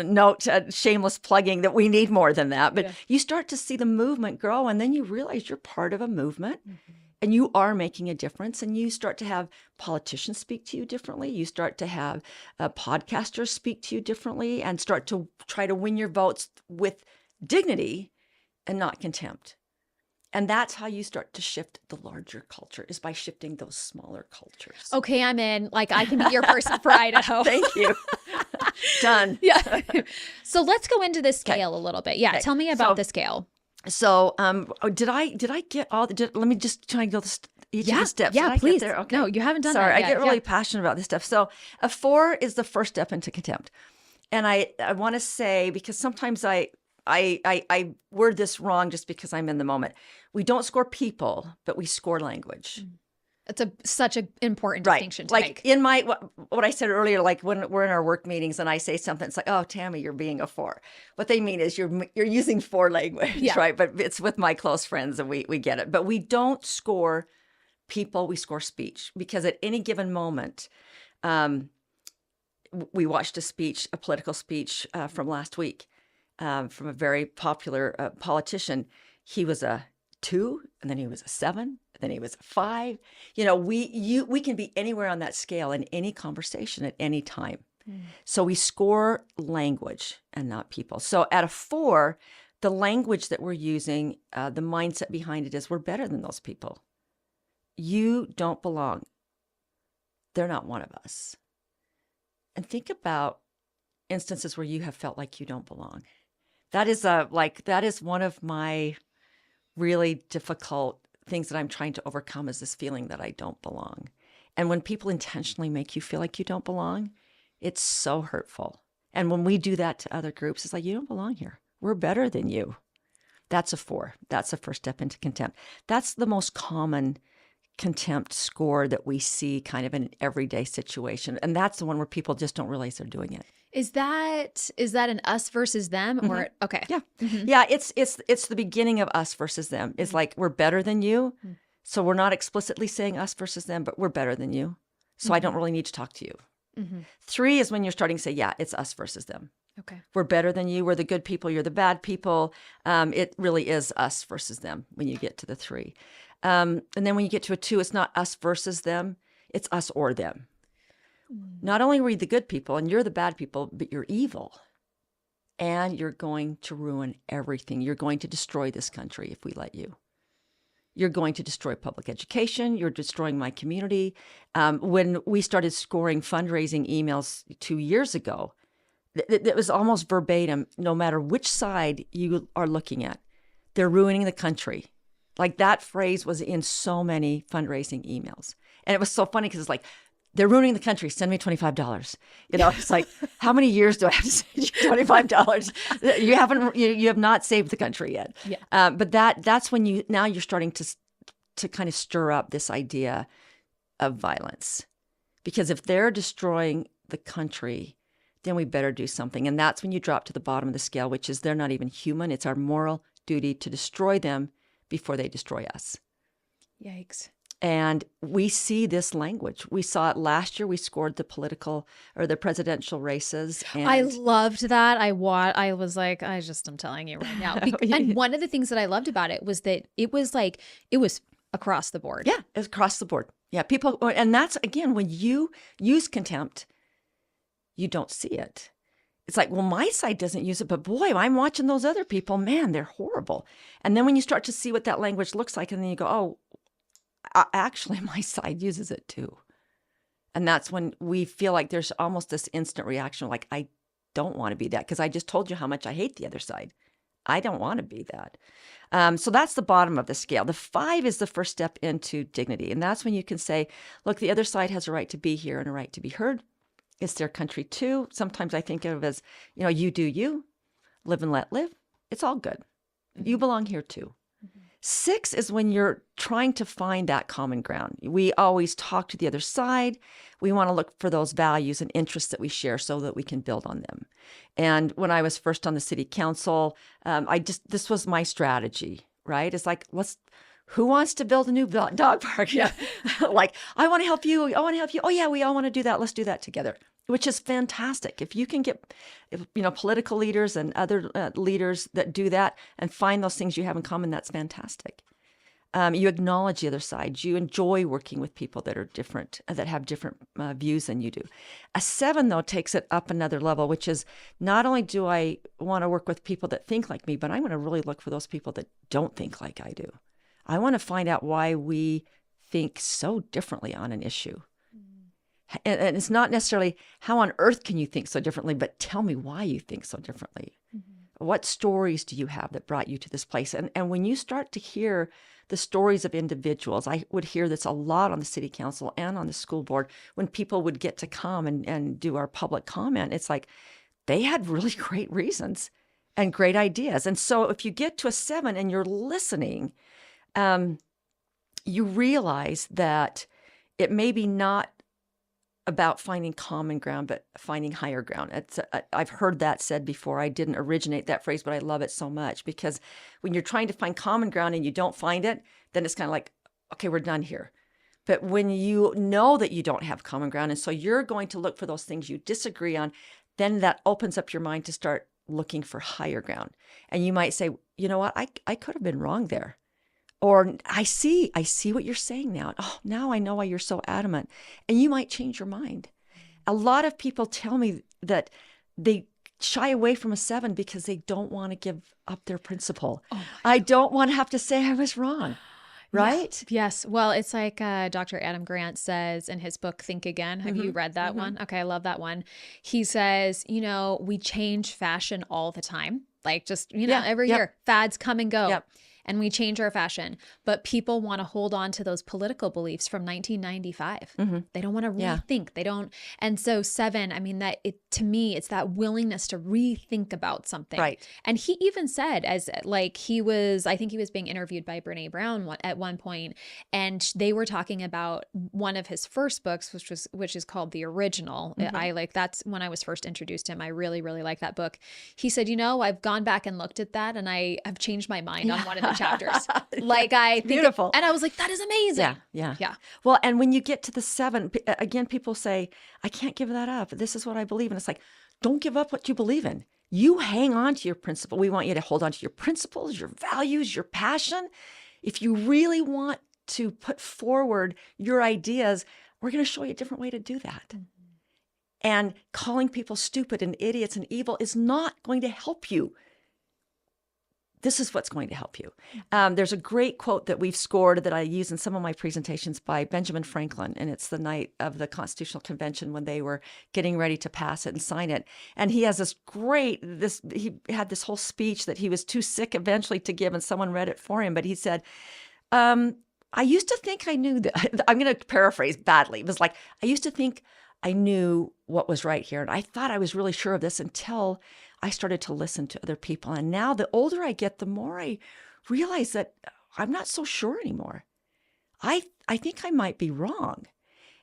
Note, shameless plugging that we need more than that. But you start to see the movement grow, and then you realize you're part of a movement, and you are making a difference. And you start to have politicians speak to you differently. You start to have podcasters speak to you differently, and start to try to win your votes with dignity and not contempt. And that's how you start to shift the larger culture, is by shifting those smaller cultures. Okay, I'm in. Like, I can be your person for Idaho. Thank you. Done. Yeah. So let's go into the scale a little bit. Yeah. Tell me about the scale. So did I get all the, let me just try and go each of the steps. Yeah, please. There? Okay. No, you haven't done Sorry, that yet. I get really passionate about this stuff. So a 4 is the first step into contempt. And I want to say, because sometimes I word this wrong just because I'm in the moment. We don't score people, but we score language. It's such an important distinction to make. In my, what I said earlier, like when we're in our work meetings and I say something, it's like, oh, Tami, you're being a 4. What they mean is you're using 4 language, right? But it's with my close friends, and we get it. But we don't score people, we score speech. Because at any given moment, we watched a political speech from last week. From a very popular politician. He was a 2, and then he was a 7, and then he was a 5. We can be anywhere on that scale in any conversation at any time. So we score language and not people. So at a 4, the language that we're using, the mindset behind it is, we're better than those people. You don't belong. They're not one of us. And think about instances where you have felt like you don't belong. That is one of my really difficult things that I'm trying to overcome, is this feeling that I don't belong. And when people intentionally make you feel like you don't belong, it's so hurtful. And when we do that to other groups, it's like, you don't belong here. We're better than you. That's a 4. That's the first step into contempt. That's the most common contempt score that we see kind of in an everyday situation. And that's the one where people just don't realize they're doing it. Is that an us versus them, or okay? Yeah, yeah. It's the beginning of us versus them. It's like, we're better than you, so we're not explicitly saying us versus them, but we're better than you. So I don't really need to talk to you. 3 is when you're starting to say, yeah, it's us versus them. Okay, we're better than you. We're the good people. You're the bad people. It really is us versus them when you get to the 3, and then when you get to a 2, it's not us versus them. It's us or them. Not only are we the good people and you're the bad people, but you're evil. And you're going to ruin everything. You're going to destroy this country if we let you. You're going to destroy public education. You're destroying my community. When we started scoring fundraising emails 2 years ago, it was almost verbatim, no matter which side you are looking at, they're ruining the country. Like, that phrase was in so many fundraising emails. And it was so funny because it's like, they're ruining the country. Send me $25. It's like, how many years do I have to send you $25? You have not saved the country yet. Yeah. But that's when you're starting to kind of stir up this idea of violence, because if they're destroying the country, then we better do something. And that's when you drop to the bottom of the scale, which is, they're not even human. It's our moral duty to destroy them before they destroy us. Yikes. And we see this language. We saw it last year. We scored the presidential races. And I loved that. I was like, I'm telling you right now. And one of the things that I loved about it was that it was across the board. Yeah, it's across the board. Yeah, people, and that's, again, when you use contempt, you don't see it. It's like, well, my side doesn't use it, but boy, I'm watching those other people. Man, they're horrible. And then when you start to see what that language looks like, and then you go, oh, Actually, my side uses it too. And that's when we feel like there's almost this instant reaction, like, I don't want to be that because I just told you how much I hate the other side. I don't want to be that. So that's the bottom of the scale. The 5 is the first step into dignity. And that's when you can say, look, the other side has a right to be here and a right to be heard. It's their country too. Sometimes I think of it as, you do you, live and let live. It's all good. You belong here too. 6 is when you're trying to find that common ground. We always talk to the other side. We want to look for those values and interests that we share so that we can build on them. And when I was first on the city council, this was my strategy, right? It's like, who wants to build a new dog park? Yeah. Like, I want to help you. I want to help you. Oh yeah, we all want to do that. Let's do that together. Which is fantastic. If you can get, political leaders and other leaders that do that and find those things you have in common, that's fantastic. You acknowledge the other side. You enjoy working with people that are different, that have different views than you do. A 7, though, takes it up another level, which is not only do I want to work with people that think like me, but I'm going to really look for those people that don't think like I do. I want to find out why we think so differently on an issue. And it's not necessarily how on earth can you think so differently, but tell me why you think so differently. What stories do you have that brought you to this place? And when you start to hear the stories of individuals, I would hear this a lot on the city council and on the school board when people would get to come and do our public comment. It's like they had really great reasons and great ideas. And so if you get to a 7 and you're listening, you realize that it may be not about finding common ground, but finding higher ground. I've heard that said before. I didn't originate that phrase, but I love it so much because when you're trying to find common ground and you don't find it, then it's kind of like, okay, we're done here. But when you know that you don't have common ground, and so you're going to look for those things you disagree on, then that opens up your mind to start looking for higher ground. And you might say, you know what, I could have been wrong there. Or I see what you're saying now. Oh, now I know why you're so adamant. And you might change your mind. A lot of people tell me that they shy away from a 7 because they don't want to give up their principle. Oh, I don't want to have to say I was wrong. Right? Yeah. Yes. Well, it's like Dr. Adam Grant says in his book, Think Again. Have you read that one? Okay. I love that one. He says, we change fashion all the time. Like just, every year, fads come and go. Yep. And we change our fashion, but people want to hold on to those political beliefs from 1995. They don't want to rethink. They don't. And so 7, I mean, to me, it's that willingness to rethink about something. Right. And he even said I think he was being interviewed by Brene Brown at one point, and they were talking about one of his first books, which is called The Original. That's when I was first introduced to him. I really, really like that book. He said, I've gone back and looked at that and I have changed my mind on one of the chapters. I think beautiful. And I was like, that is amazing. Yeah. Well, and when you get to the 7, again, people say, I can't give that up. This is what I believe in. It's like, don't give up what you believe in. You hang on to your principle. We want you to hold on to your principles, your values, your passion. If you really want to put forward your ideas, we're going to show you a different way to do that. And calling people stupid and idiots and evil is not going to help you. This is what's going to help you. There's a great quote that we've scored that I use in some of my presentations by Benjamin Franklin, and it's the night of the Constitutional Convention when they were getting ready to pass it and sign it. And he has he had this whole speech that he was too sick eventually to give, and someone read it for him. But he said, I used to think I knew that. I'm going to paraphrase badly. It was like, I used to think I knew what was right here. And I thought I was really sure of this until I started to listen to other people. And now the older I get, the more I realize that I'm not so sure anymore. I think I might be wrong.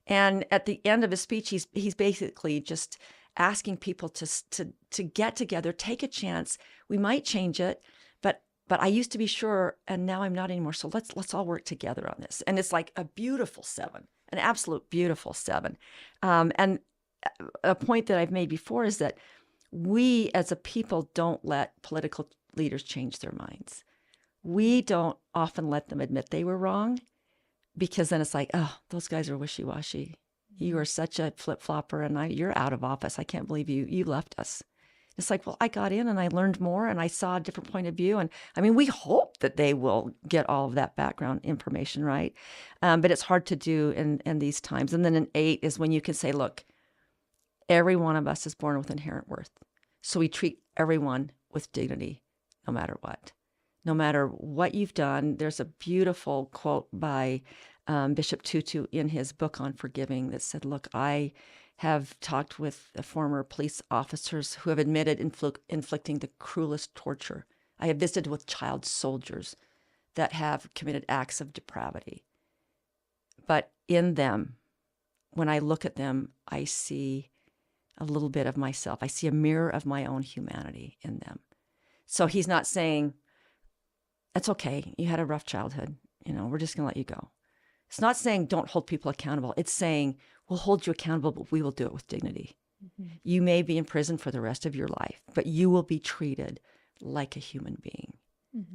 And at the end of his speech, he's basically just asking people to get together, take a chance. We might change it, but I used to be sure, and now I'm not anymore. So let's all work together on this. And it's like a beautiful 7, an absolute beautiful 7. And a point that I've made before is that we as a people don't let political leaders change their minds. We don't often let them admit they were wrong, because then it's like, oh, those guys are wishy-washy. You are such a flip-flopper, and you're out of office. I can't believe you left us. It's like, well, I got in and I learned more and I saw a different point of view. And I mean, we hope that they will get all of that background information, right? But it's hard to do in these times. And then an 8 is when you can say, look, every one of us is born with inherent worth. So we treat everyone with dignity, no matter what. No matter what you've done. There's a beautiful quote by Bishop Tutu in his book on forgiving that said, look, I have talked with former police officers who have admitted inflicting the cruelest torture. I have visited with child soldiers that have committed acts of depravity. But in them, when I look at them, I see a little bit of myself. I see a mirror of my own humanity in them. So he's not saying, that's okay, you had a rough childhood. We're just going to let you go. It's not saying don't hold people accountable. It's saying we'll hold you accountable, but we will do it with dignity. Mm-hmm. You may be in prison for the rest of your life, but you will be treated like a human being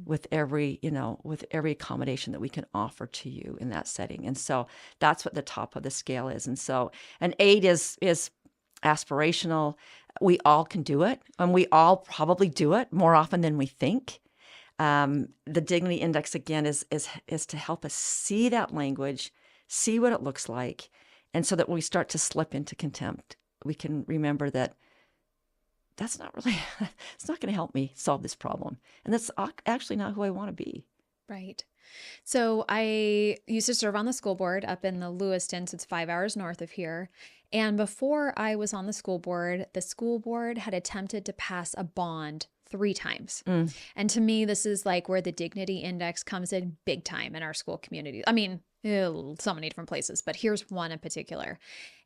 with every accommodation that we can offer to you in that setting. And so that's what the top of the scale is. And so an 8 is aspirational. We all can do it, and we all probably do it more often than we think. The dignity index, again, is to help us see that language, see what it looks like, and so that when we start to slip into contempt, we can remember that that's not really, it's not going to help me solve this problem. And that's actually not who I want to be. Right. So I used to serve on the school board up in the Lewiston, so it's 5 hours north of here. And before I was on the school board had attempted to pass a bond 3 times. And to me, this is like where the dignity index comes in big time in our school community. I mean, so many different places, but here's one in particular.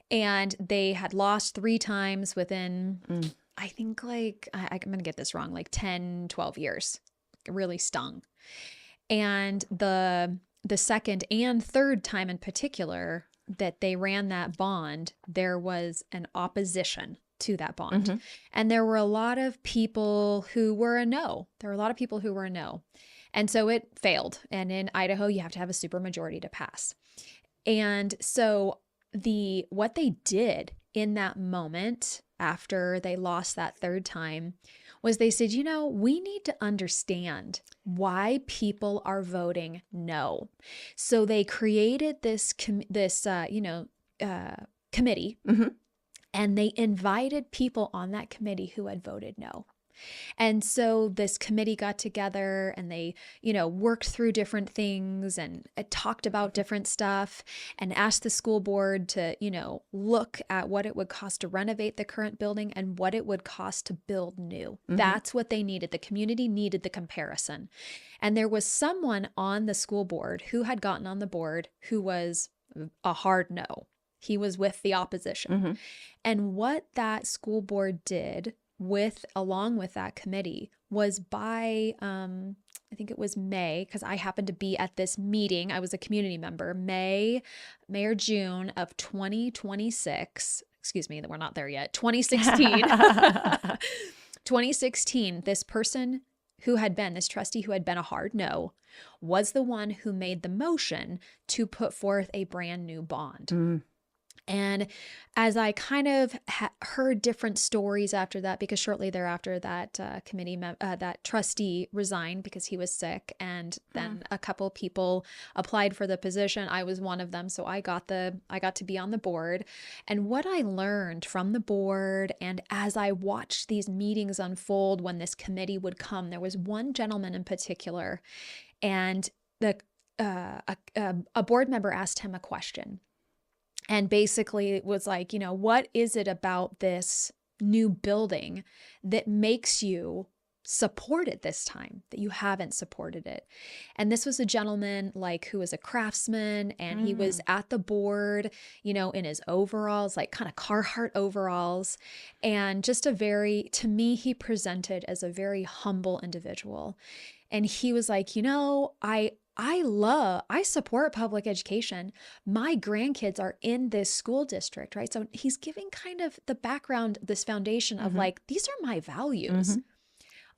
And they had lost 3 times within, I think I'm going to get this wrong, like 10, 12 years. It really stung. And the second and third time in particular that they ran that bond, there was an opposition to that bond. And there were a lot of people who were a no. And so it failed. And in Idaho, you have to have a supermajority to pass. And so what they did in that moment after they lost that third time was they said, we need to understand why people are voting no. So they created this committee, and they invited people on that committee who had voted no. And so this committee got together and they, worked through different things and talked about different stuff and asked the school board to, look at what it would cost to renovate the current building and what it would cost to build new. That's what they needed. The community needed the comparison. And there was someone on the school board who had gotten on the board who was a hard no. He was with the opposition. And what that school board did along with that committee was by, I think it was May, because I happened to be at this meeting. I was a community member, May or June of 2026. Excuse me, we're not there yet. 2016. 2016, this trustee who had been a hard no, was the one who made the motion to put forth a brand new bond. And as I kind of heard different stories after that, because shortly thereafter that that trustee resigned because he was sick, and then a couple people applied for the position. I was one of them, so I got to be on the board. And what I learned from the board, and as I watched these meetings unfold when this committee would come, there was one gentleman in particular, and a board member asked him a question. And basically it was like, what is it about this new building that makes you support it this time, that you haven't supported it? And this was a gentleman who was a craftsman, and he was at the board, in his overalls, like kind of Carhartt overalls. And just to me, he presented as a very humble individual. And he was like, I support public education. My grandkids are in this school district, right? So he's giving kind of the background, this foundation of these are my values.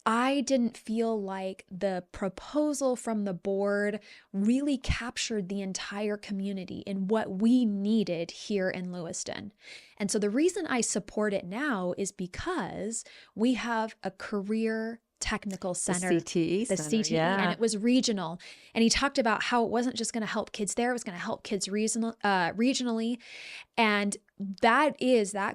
I didn't feel like the proposal from the board really captured the entire community and what we needed here in Lewiston. And so the reason I support it now is because we have a career technical The center, CTE the center, CTE, and yeah. it was regional. And he talked about how it wasn't just going to help kids there, it was going to help kids regionally. And that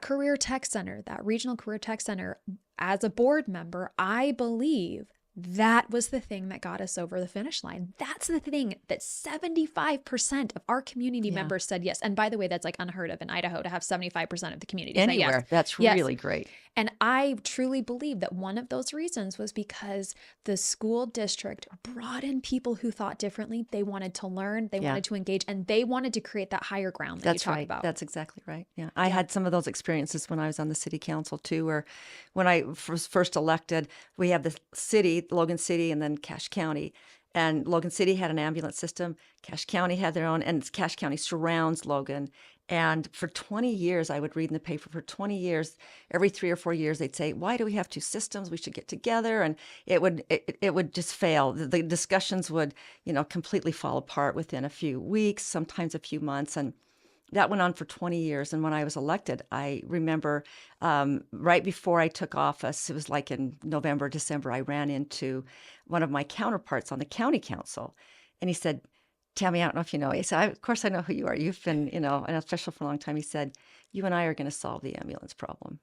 career tech center, that regional career tech center, as a board member, I believe that was the thing that got us over the finish line. That's the thing that 75% of our community Yeah. members said yes. And by the way, that's like unheard of in Idaho to have 75% of the community say yes. Anywhere. That's Yes. really great. And I truly believe that one of those reasons was because the school district brought in people who thought differently. They wanted to learn, they Yeah. wanted to engage, and they wanted to create that higher ground that you That's talk right. about. That's exactly right. Yeah. I Yeah. had some of those experiences when I was on the city council too, where when I was first elected, we have the city, Logan City, and then Cache County. And Logan City had an ambulance system. Cache County had their own, and Cache County surrounds Logan. And for 20 years, I would read in the paper for 20 years, every 3 or 4 years, they'd say, why do we have two systems? We should get together. And it would just fail. The discussions would, completely fall apart within a few weeks, sometimes a few months. And that went on for 20 years. And when I was elected, I remember right before I took office, it was like in November, December, I ran into one of my counterparts on the county council. And he said, Tammy, I don't know if you know. He said, of course I know who you are. You've been, an official for a long time. He said, you and I are going to solve the ambulance problem.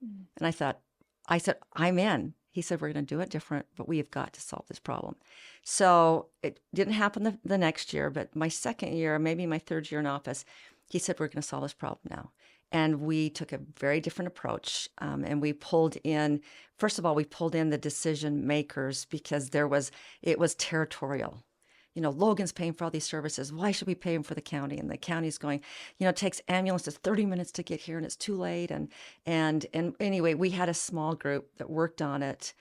Mm. And I said, I'm in. He said, we're going to do it different, but we have got to solve this problem. So it didn't happen the next year, but my second year, maybe my third year in office, he said, we're going to solve this problem now. And we took a very different approach. And we pulled in, first of all, we pulled in the decision makers because it was territorial. Logan's paying for all these services. Why should we pay him for the county? And the county's going, it takes ambulances 30 minutes to get here and it's too late. And anyway, we had a small group that worked on it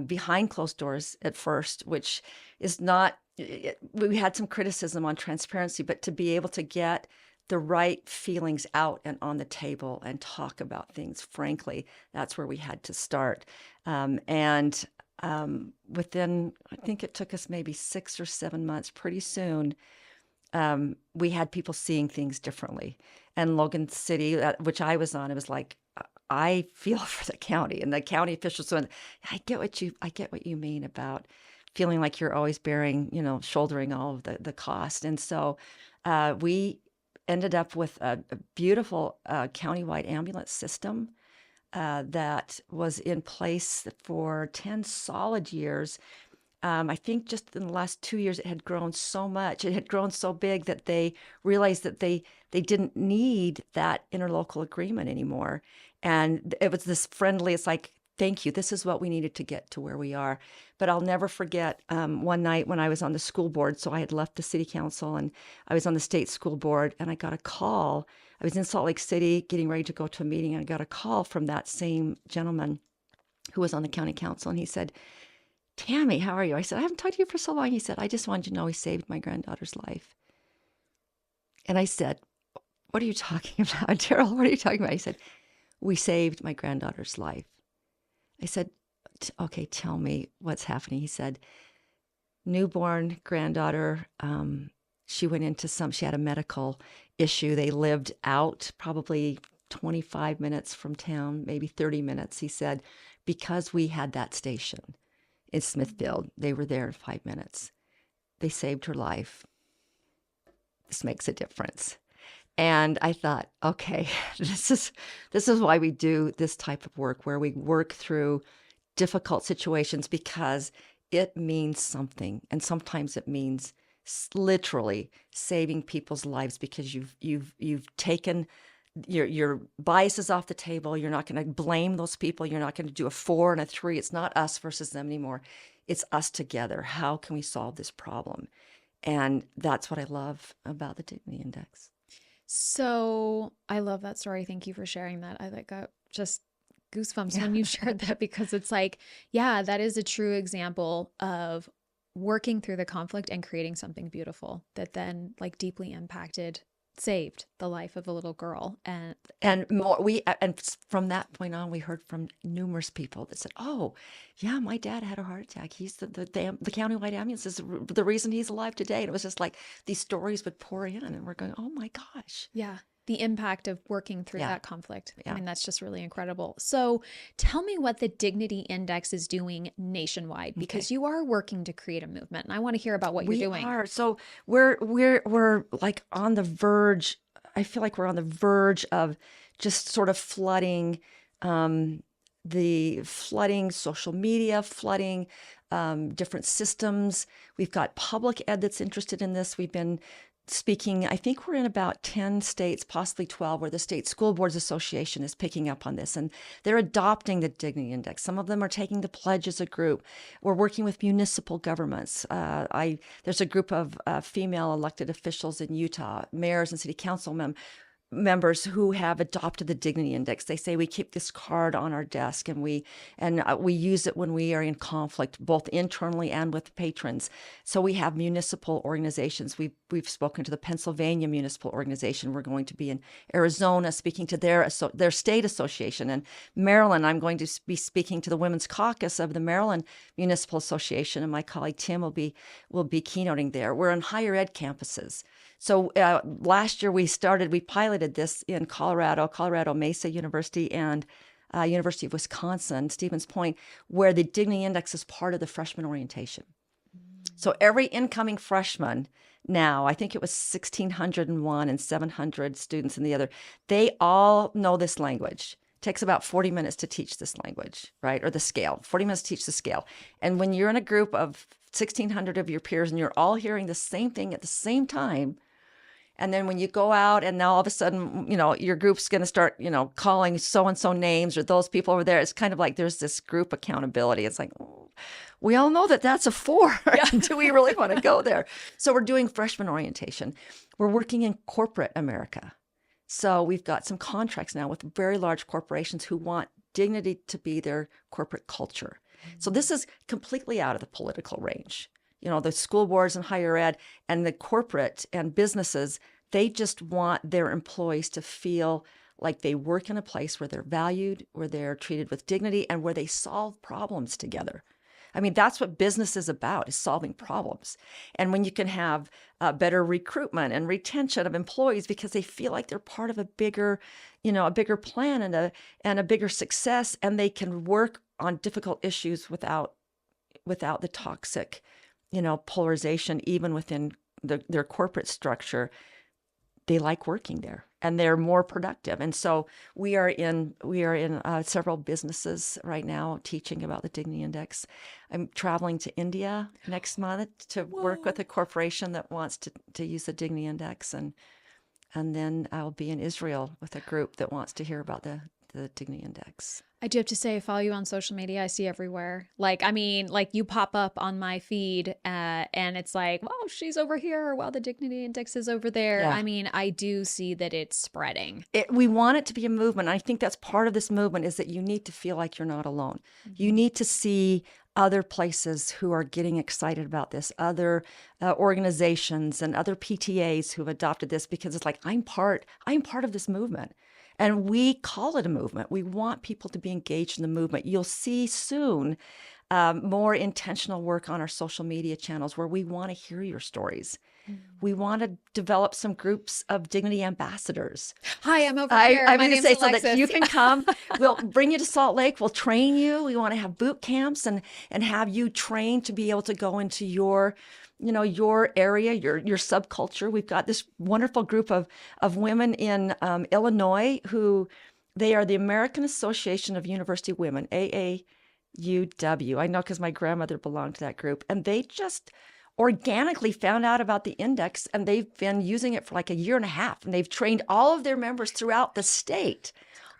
behind closed doors at first, which is not, we had some criticism on transparency, but to be able to get the right feelings out and on the table and talk about things frankly, that's where we had to start. Within, I think it took us maybe 6 or 7 months, pretty soon, we had people seeing things differently. And Logan City, which I was on, it was like, I feel for the county, and the county officials went, I get what you mean about feeling like you're always shouldering all of the cost. And so we ended up with a beautiful countywide ambulance system that was in place for 10 solid years. I think just in the last 2 years, it had grown so much. It had grown so big that they realized that they didn't need that interlocal agreement anymore. And it was this friendly, it's like, thank you. This is what we needed to get to where we are. But I'll never forget one night when I was on the school board. So I had left the city council and I was on the state school board, and I got a call. I was in Salt Lake City getting ready to go to a meeting, and I got a call from that same gentleman who was on the county council. And he said, Tammy, how are you? I said, I haven't talked to you for so long. He said, I just wanted you to know he saved my granddaughter's life. And I said, what are you talking about, Daryl? What are you talking about? He said, we saved my granddaughter's life. I said, okay, tell me what's happening. He said, newborn granddaughter, she had a medical issue. They lived out probably 25 minutes from town, maybe 30 minutes. He said, because we had that station in Smithfield, they were there in 5 minutes. They saved her life. This makes a difference. And I thought, okay, this is why we do this type of work, where we work through difficult situations, because it means something. And sometimes it means literally saving people's lives, because you've taken your biases off the table. You're not going to blame those people. You're not going to do a 4 and a 3. It's not us versus them anymore. It's us together. How can we solve this problem? And that's what I love about the Dignity Index. So I love that story. Thank you for sharing that. I got just goosebumps when you shared that, because it's like, yeah, that is a true example of working through the conflict and creating something beautiful that then like deeply impacted saved the life of a little girl. And And more, from that point on, we heard from numerous people that said, "Oh, yeah, my dad had a heart attack. He's the countywide ambulance is the reason he's alive today." And it was just like these stories would pour in, and we're going, "Oh my gosh, yeah, the impact of working through yeah, that conflict. I yeah." mean, that's just really incredible. So tell me what the Dignity Index is doing nationwide, Okay, because you are working to create a movement, and I want to hear about what you're we doing. are. So we're like on the verge. I feel like we're on the verge of just sort of flooding. The flooding social media, flooding different systems. We've got public ed that's interested in this. We've been speaking, I think we're in about 10 states, possibly 12, where the State School Boards Association is picking up on this. And they're adopting the Dignity Index. Some of them are taking the pledge as a group. We're working with municipal governments. There's a group of female elected officials in Utah, mayors and city council members who have adopted the Dignity Index. They say we keep this card on our desk, and we use it when we are in conflict, both internally and with patrons. So we have municipal organizations. We've spoken to the Pennsylvania Municipal Organization. We're going to be in Arizona speaking to their state association. And Maryland, I'm going to be speaking to the Women's Caucus of the Maryland Municipal Association, and my colleague Tim will be keynoting there. We're on higher ed campuses. So last year we piloted this in Colorado Mesa University, and University of Wisconsin, Stevens Point, where the Dignity Index is part of the freshman orientation. So every incoming freshman now, I think it was 1,601 and 700 students in the other, they all know this language. It takes about 40 minutes to teach this language, right? Or the scale, 40 minutes to teach the scale. And when you're in a group of 1,600 of your peers and you're all hearing the same thing at the same time, and then when you go out and now all of a sudden, your group's going to start, calling so-and-so names or those people over there, it's kind of like there's this group accountability. It's like, oh, we all know that that's a 4. Yeah. Do we really want to go there? So we're doing freshman orientation. We're working in corporate America. So we've got some contracts now with very large corporations who want dignity to be their corporate culture. Mm-hmm. So this is completely out of the political range. The school boards and higher ed and the corporate and businesses, they just want their employees to feel like they work in a place where they're valued, where they're treated with dignity, and where they solve problems together. I mean, that's what business is about, is solving problems. And when you can have better recruitment and retention of employees because they feel like they're part of a bigger plan and a bigger success, and they can work on difficult issues without the toxic polarization, even within their corporate structure, they like working there and they're more productive. And so we are in several businesses right now teaching about the Dignity Index. I'm traveling to India next month to work with a corporation that wants to use the Dignity Index, and then I'll be in Israel with a group that wants to hear about the Dignity Index. I do have to say, I follow you on social media. I see everywhere. Like you pop up on my feed and it's like, well, she's over here while the Dignity Index is over there. Yeah. I mean, I do see that it's spreading. We want it to be a movement. I think that's part of this movement, is that you need to feel like you're not alone. Mm-hmm. You need to see other places who are getting excited about this, other organizations and other PTAs who've adopted this, because it's like, I'm part of this movement. And we call it a movement. We want people to be engaged in the movement. You'll see soon more intentional work on our social media channels where we want to hear your stories. Mm-hmm. We want to develop some groups of dignity ambassadors. Hi, I'm over here. I'm My going to name's say Alexis. So that you can come. We'll bring you to Salt Lake. We'll train you. We want to have boot camps and have you trained to be able to go into your area, your subculture. We've got this wonderful group of women in Illinois who, they are the American Association of University Women, AAUW. I know because my grandmother belonged to that group. And they just organically found out about the index, and they've been using it for like a year and a half. And they've trained all of their members throughout the state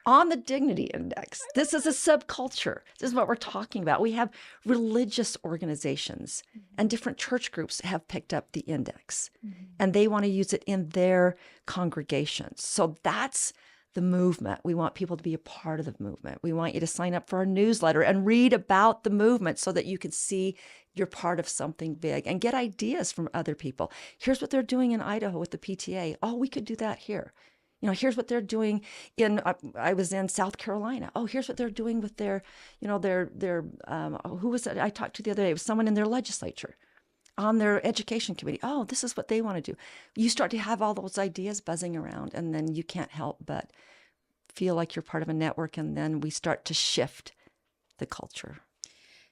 on the Dignity Index. This is a subculture. This is what we're talking about. We have religious organizations and different church groups have picked up the index, and they want to use it in their congregations. So that's the movement. We want people to be a part of the movement. We want you to sign up for our newsletter and read about the movement so that you can see you're part of something big and get ideas from other people. Here's what they're doing in Idaho with the PTA. Oh, we could do that here. Here's what they're doing in, I was in South Carolina. Oh, here's what they're doing with their, who was it I talked to the other day? It was someone in their legislature on their education committee. Oh, this is what they want to do. You start to have all those ideas buzzing around, and then you can't help but feel like you're part of a network, and then we start to shift the culture.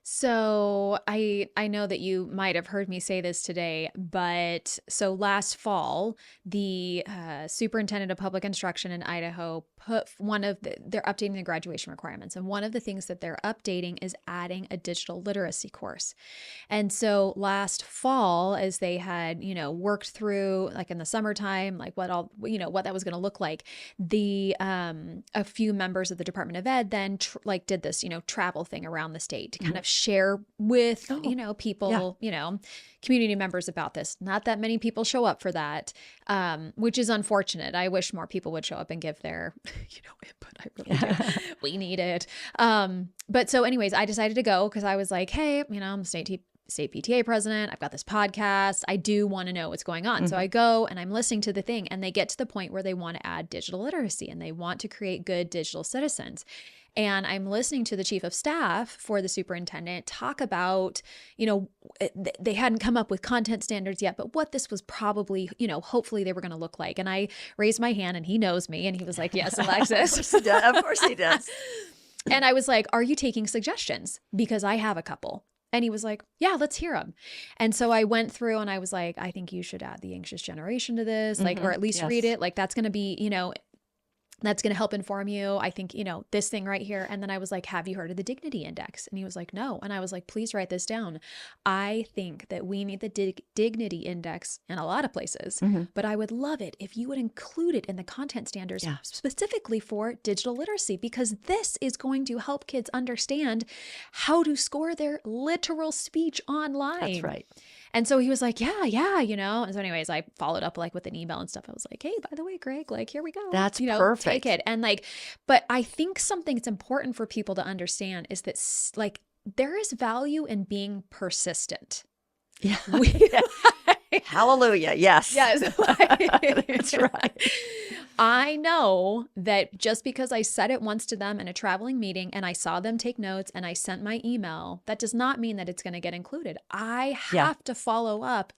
So I know that you might have heard me say this today, but so last fall, the superintendent of public instruction in Idaho put they're updating the graduation requirements. And one of the things that they're updating is adding a digital literacy course. And so last fall, as they had, worked through like in the summertime, like what that was going to look like, a few members of the Department of Ed then did this, travel thing around the state to kind of share with, people, community members about this. Not that many people show up for that, which is unfortunate. I wish more people would show up and give their, input. I really do. We need it. But so anyways, I decided to go because I was like, hey, I'm state PTA president. I've got this podcast. I do want to know what's going on. So I go and I'm listening to the thing, and they get to the point where they want to add digital literacy and they want to create good digital citizens. And I'm listening to the chief of staff for the superintendent talk about, they hadn't come up with content standards yet, but what this was probably, hopefully they were going to look like. And I raised my hand, and he knows me, and he was like, yes, Alexis. Of course he does. And I was like, are you taking suggestions? Because I have a couple. And he was like, yeah, let's hear them. And so I went through and I was like, I think you should add the anxious generation to this, or at least read it. Like that's going to be, that's going to help inform you. I think, this thing right here. And then I was like, have you heard of the Dignity Index? And he was like, no. And I was like, please write this down. I think that we need the Dignity Index in a lot of places, but I would love it if you would include it in the content standards specifically for digital literacy, because this is going to help kids understand how to score their literal speech online. That's right. And so he was like, yeah. And so anyways, I followed up like with an email and stuff. I was like, hey, by the way, Greg, like, here we go. That's perfect. Take it. And but I think something that's important for people to understand is that there is value in being persistent. Yeah. Hallelujah. Yes. Yes. That's right. I know that just because I said it once to them in a traveling meeting and I saw them take notes and I sent my email, that does not mean that it's going to get included. I have to follow up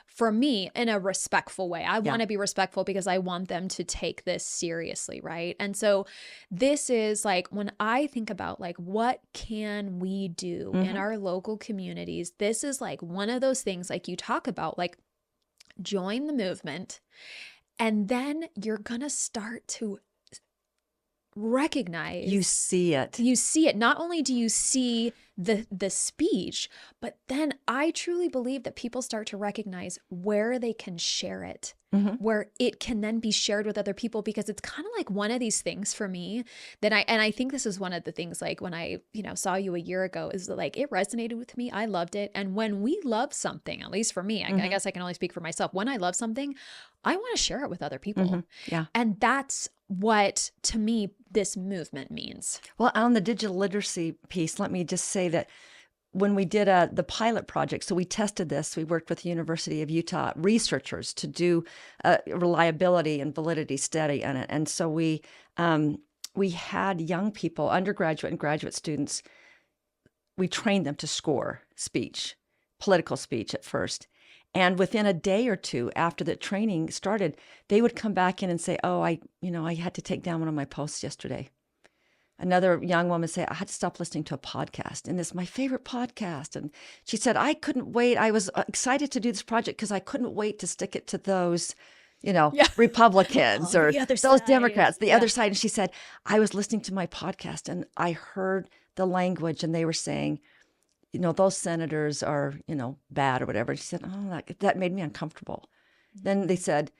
for me, in a respectful way. I want to be respectful because I want them to take this seriously, right? And so this is like, when I think about like, what can we do in our local communities? This is like one of those things like you talk about, like join the movement. And then you're going to start to recognize. You see it. You see it. Not only do you see the speech, but then I truly believe that people start to recognize where they can share it, where it can then be shared with other people, because it's kind of like one of these things for me that I think this is one of the things, like when I, saw you a year ago, is like, it resonated with me. I loved it. And when we love something, at least for me, I guess I can only speak for myself. When I love something, I want to share it with other people. Yeah. And that's what, to me, this movement means. Well, on the digital literacy piece, let me just say that when we did the pilot project, so we tested this, we worked with the University of Utah researchers to do a reliability and validity study on it. And so we had young people, undergraduate and graduate students, we trained them to score speech, political speech at first. And within a day or two after the training started, they would come back in and say, oh, I had to take down one of my posts yesterday. Another young woman say, I had to stop listening to a podcast, and it's my favorite podcast. And she said, I couldn't wait. I was excited to do this project because I couldn't wait to stick it to those, Republicans or those Democrats, the other side. And she said, I was listening to my podcast and I heard the language, and they were saying, those senators are, bad or whatever. She said, oh, that made me uncomfortable. Then they said,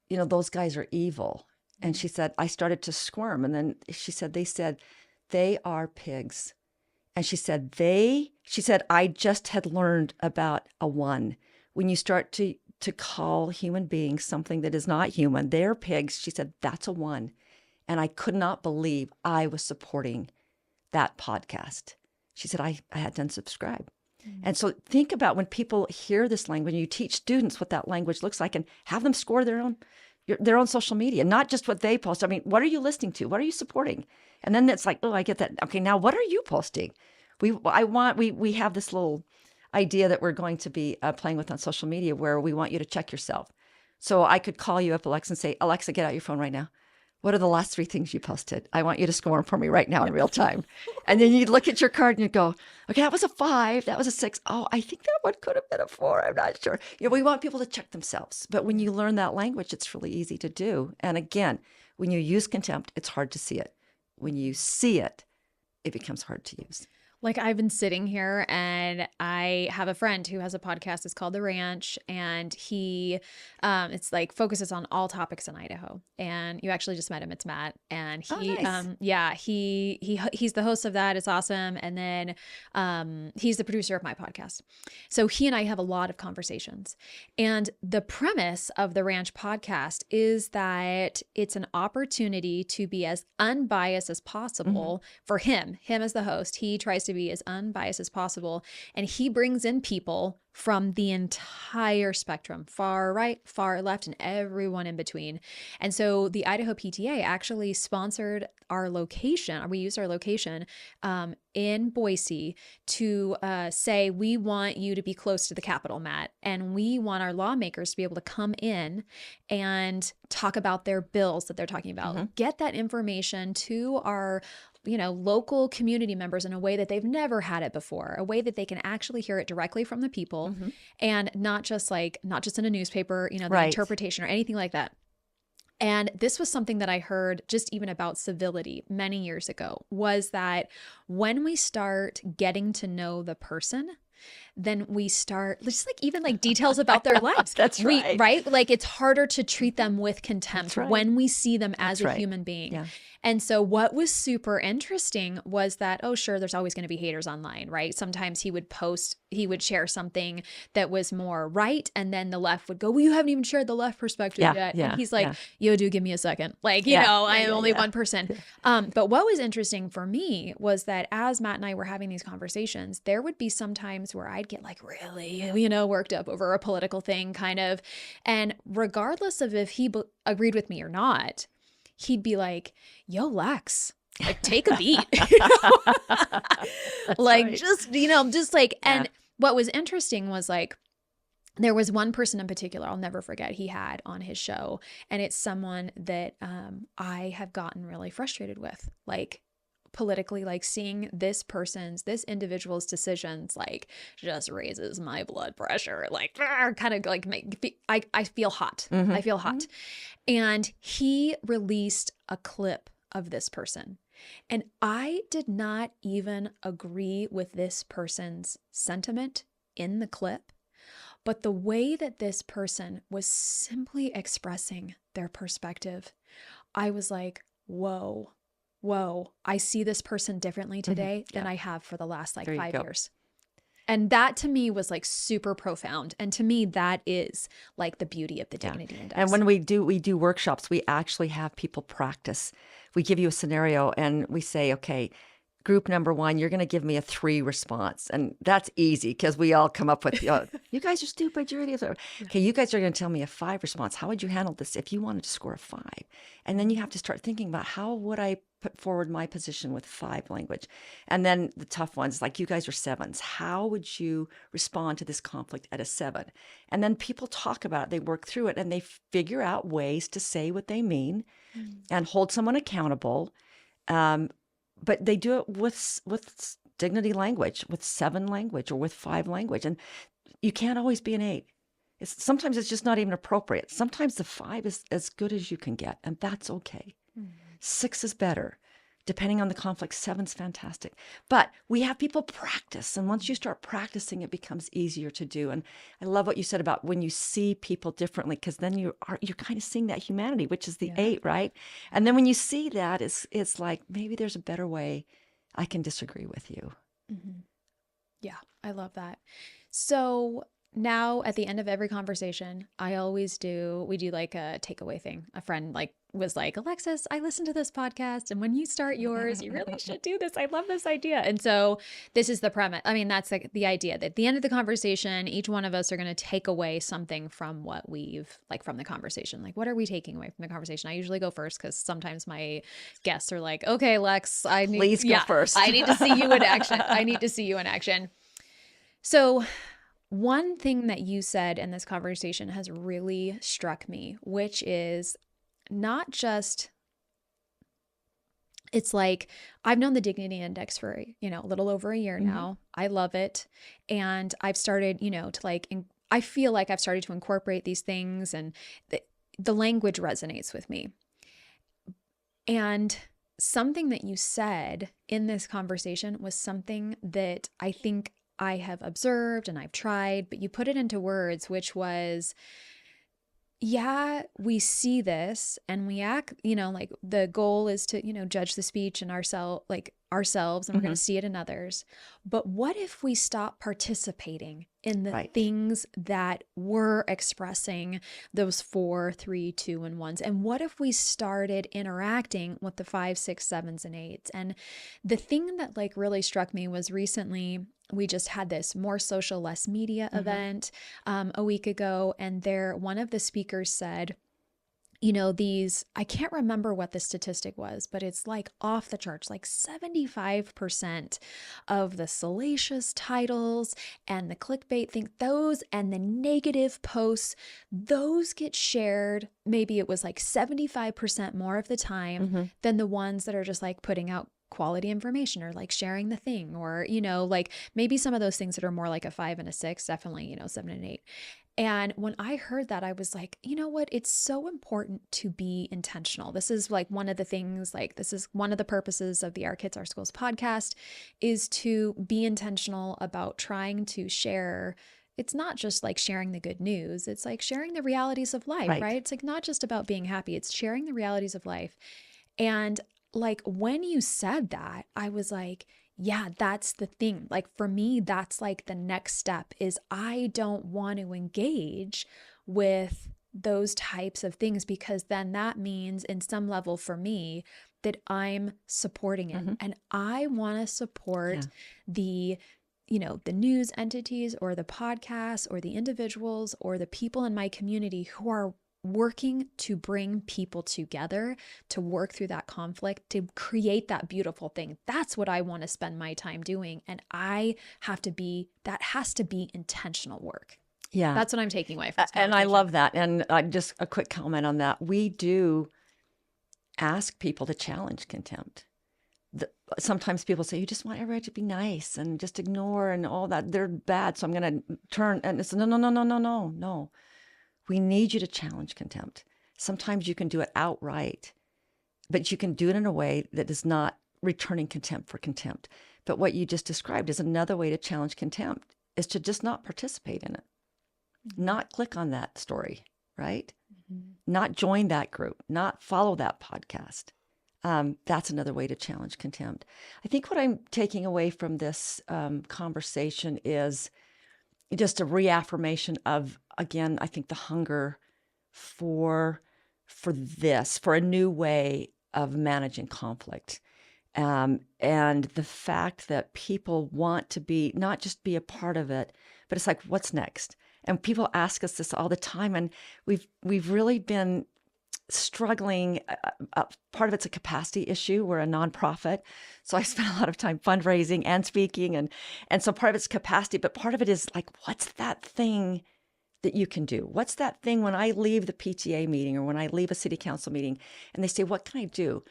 those guys are evil. And she said, I started to squirm. And then she said, they are pigs. And she said, I just had learned about a one. When you start to call human beings something that is not human, they're pigs. She said, that's a one. And I could not believe I was supporting that podcast. She said, I had to unsubscribe. And so think about when people hear this language, you teach students what that language looks like and have them score their own social media, not just what they post. I mean, what are you listening to? What are you supporting? And then it's like, oh, I get that. Okay, now what are you posting? We have this little idea that we're going to be playing with on social media where we want you to check yourself. So I could call you up, Alexa, and say, Alexa, get out your phone right now. What are the last 3 things you posted? I want you to score them for me right now in real time. And then you'd look at your card and you'd go, okay, that was a 5. That was a 6. Oh, I think that one could have been a 4. I'm not sure. We want people to check themselves. But when you learn that language, it's really easy to do. And again, when you use contempt, it's hard to see it. When you see it, it becomes hard to use. Like I've been sitting here and I have a friend who has a podcast. It's called The Ranch, and he, it's like focuses on all topics in Idaho. And you actually just met him. It's Matt, and he, nice. he's the host of that. It's awesome. And then, he's the producer of my podcast. So he and I have a lot of conversations, and the premise of the Ranch podcast is that it's an opportunity to be as unbiased as possible for him as the host. He tries to be as unbiased as possible. And he brings in people from the entire spectrum, far right, far left, and everyone in between. And so the Idaho PTA actually sponsored our location. We used our location in Boise to say, we want you to be close to the Capitol, Matt, and we want our lawmakers to be able to come in and talk about their bills that they're talking about. Get that information to our local community members in a way that they've never had it before, a way that they can actually hear it directly from the people, and not just in a newspaper, the interpretation or anything like that. And this was something that I heard just even about civility many years ago, was that when we start getting to know the person, then we start just even details about their lives. That's right. Right? Like it's harder to treat them with contempt when we see them as a human being. Yeah. And so what was super interesting was that, oh, sure, there's always going to be haters online, right? Sometimes he would share something that was more right. And then the left would go, well, you haven't even shared the left perspective yet. And he's like, yo, dude, give me a second. I'm only one person. But what was interesting for me was that as Matt and I were having these conversations, there would be some times where I'd get really, worked up over a political thing kind of. And regardless of if he agreed with me or not, he'd be like, yo, Lex, take a beat. And what was interesting was there was one person in particular I'll never forget he had on his show. And it's someone that I have gotten really frustrated with, politically, seeing this individual's decisions, just raises my blood pressure, I feel hot. I feel hot. And he released a clip of this person. And I did not even agree with this person's sentiment in the clip, but the way that this person was simply expressing their perspective, I was like, whoa, I see this person differently today than I have for the last 5 years. And that to me was super profound. And to me, that is the beauty of the Dignity Index. And when we do workshops, we actually have people practice. We give you a scenario and we say, okay, group number 1, you're going to give me a 3 response. And that's easy because we all come up with, you guys are stupid, you're idiots. Okay, you guys are going to tell me a 5 response. How would you handle this if you wanted to score a 5? And then you have to start thinking about how would I put forward my position with 5 language. And then the tough ones, you guys are 7s. How would you respond to this conflict at a 7? And then people talk about it, they work through it, and they figure out ways to say what they mean and hold someone accountable. But they do it with dignity language, with 7 language, or with 5 language. And you can't always be an 8. Sometimes it's just not even appropriate. Sometimes the 5 is as good as you can get, and that's okay. 6 is better. Depending on the conflict, 7's fantastic. But we have people practice, and once you start practicing, it becomes easier to do. And I love what you said about when you see people differently, because then you're kind of seeing that humanity, which is the 8, right? And then when you see that, it's like, maybe there's a better way. I can disagree with you. Yeah, I love that. So now at the end of every conversation, we do a takeaway thing. A friend was like, Alexis, I listened to this podcast, and when you start yours, you really should do this. I love this idea. And so this is the premise. I mean, that's like the idea that at the end of the conversation, each one of us are going to take away something from what we've like from the conversation. Like, what are we taking away from the conversation? I usually go first because sometimes my guests are like, okay, Lex, Please go first. I need to see you in action. I need to see you in action. So one thing that you said in this conversation has really struck me, which is not just, it's like, I've known the Dignity Index for, a little over a year now. I love it. And I've started, to like, I feel like I've started to incorporate these things, and the language resonates with me. And something that you said in this conversation was something that I think I have observed and I've tried, but you put it into words, which was, yeah, we see this and we act, like the goal is to, judge the speech and ourselves, and we're going to see it in others. But what if we stop participating in the things that we're expressing those 4, 3, 2, and 1s? And what if we started interacting with the 5, 6, 7s, and 8s? And the thing that like really struck me was recently we just had this More Social, Less Media event a week ago. And one of the speakers said, I can't remember what the statistic was, but it's like off the charts, like 75% of the salacious titles and the clickbait thing, those and the negative posts, those get shared. Maybe it was like 75% more of the time than the ones that are just like putting out quality information or like sharing the thing, or, like maybe some of those things that are more like a 5 and a 6, definitely, 7 and 8. And when I heard that, I was like, you know what? It's so important to be intentional. This is like one of the things, like this is one of the purposes of the Our Kids, Our Schools podcast, is to be intentional about trying to share. It's not just like sharing the good news. It's like sharing the realities of life, right? It's like not just about being happy. It's sharing the realities of life. And like when you said that, I was like, yeah, that's the thing. Like for me, that's like the next step is I don't want to engage with those types of things, because then that means in some level for me that I'm supporting it. And I want to support the news entities or the podcasts or the individuals or the people in my community who are working to bring people together, to work through that conflict, to create that beautiful thing. That's what I want to spend my time doing. And that has to be intentional work. Yeah. That's what I'm taking away from this And I love that. And just a quick comment on that. We do ask people to challenge contempt. Sometimes people say, you just want everybody to be nice and just ignore and all that. They're bad. So I'm going to turn. And it's no. We need you to challenge contempt. Sometimes you can do it outright, but you can do it in a way that is not returning contempt for contempt. But what you just described is another way to challenge contempt, is to just not participate in it, not click on that story, right? Not join that group, not follow that podcast. That's another way to challenge contempt. I think what I'm taking away from this conversation is just a reaffirmation of, again, I think the hunger for a new way of managing conflict. And the fact that people want to not just be a part of it, but it's like, what's next? And people ask us this all the time, and we've really been struggling. Part of it's a capacity issue. We're a nonprofit, so I spend a lot of time fundraising and speaking, and so part of it's capacity, but part of it is like, what's that thing that you can do? What's that thing when I leave the PTA meeting or when I leave a city council meeting and they say, what can I do?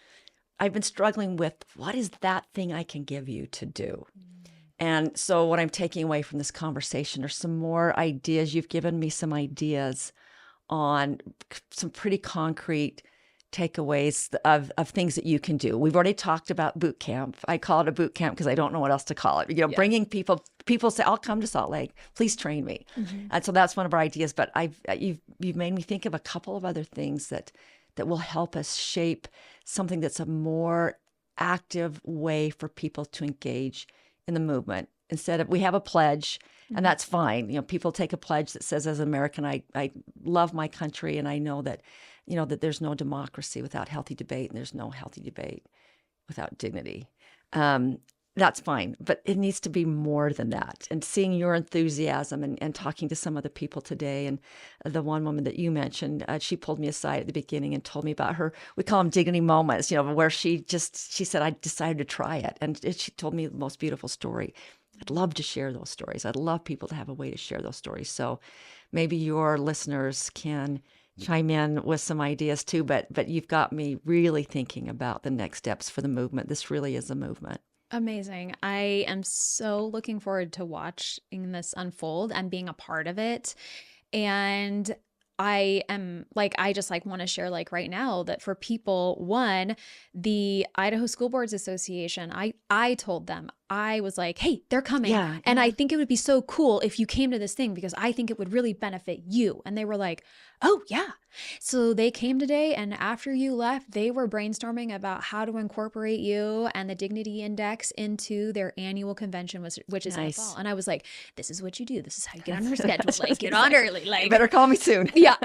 I've been struggling with, what is that thing I can give you to do? And so what I'm taking away from this conversation are some more ideas. You've given me some ideas on some pretty concrete takeaways of things that you can do. We've already talked about boot camp. I call it a boot camp because I don't know what else to call it. Bringing people say, I'll come to Salt Lake, please train me. And so that's one of our ideas. But you've made me think of a couple of other things that will help us shape something that's a more active way for people to engage in the movement. instead of, we have a pledge, and that's fine. You know, people take a pledge that says, as an American, I love my country, and I know that, you know, that there's no democracy without healthy debate, and there's no healthy debate without dignity. That's fine, but it needs to be more than that. And seeing your enthusiasm and talking to some of the people today, and the one woman that you mentioned, she pulled me aside at the beginning and told me about her, we call them dignity moments, you know, where she said, I decided to try it. And she told me the most beautiful story. I'd love to share those stories. I'd love people to have a way to share those stories. So maybe your listeners can chime in with some ideas too, but you've got me really thinking about the next steps for the movement. This really is a movement. Amazing. I am so looking forward to watching this unfold and being a part of it. And I am like, I just like want to share like right now that for people, one, the Idaho School Boards Association, I told them, I was like, hey, they're coming. Yeah, And yeah. I think it would be so cool if you came to this thing because I think it would really benefit you. And they were like, oh yeah. So they came today, and after you left, they were brainstorming about how to incorporate you and the Dignity Index into their annual convention, which is in the Nice. fall. And I was like, this is what you do. This is how you get on her schedule. Like, get on early. Like, You better call me soon. yeah.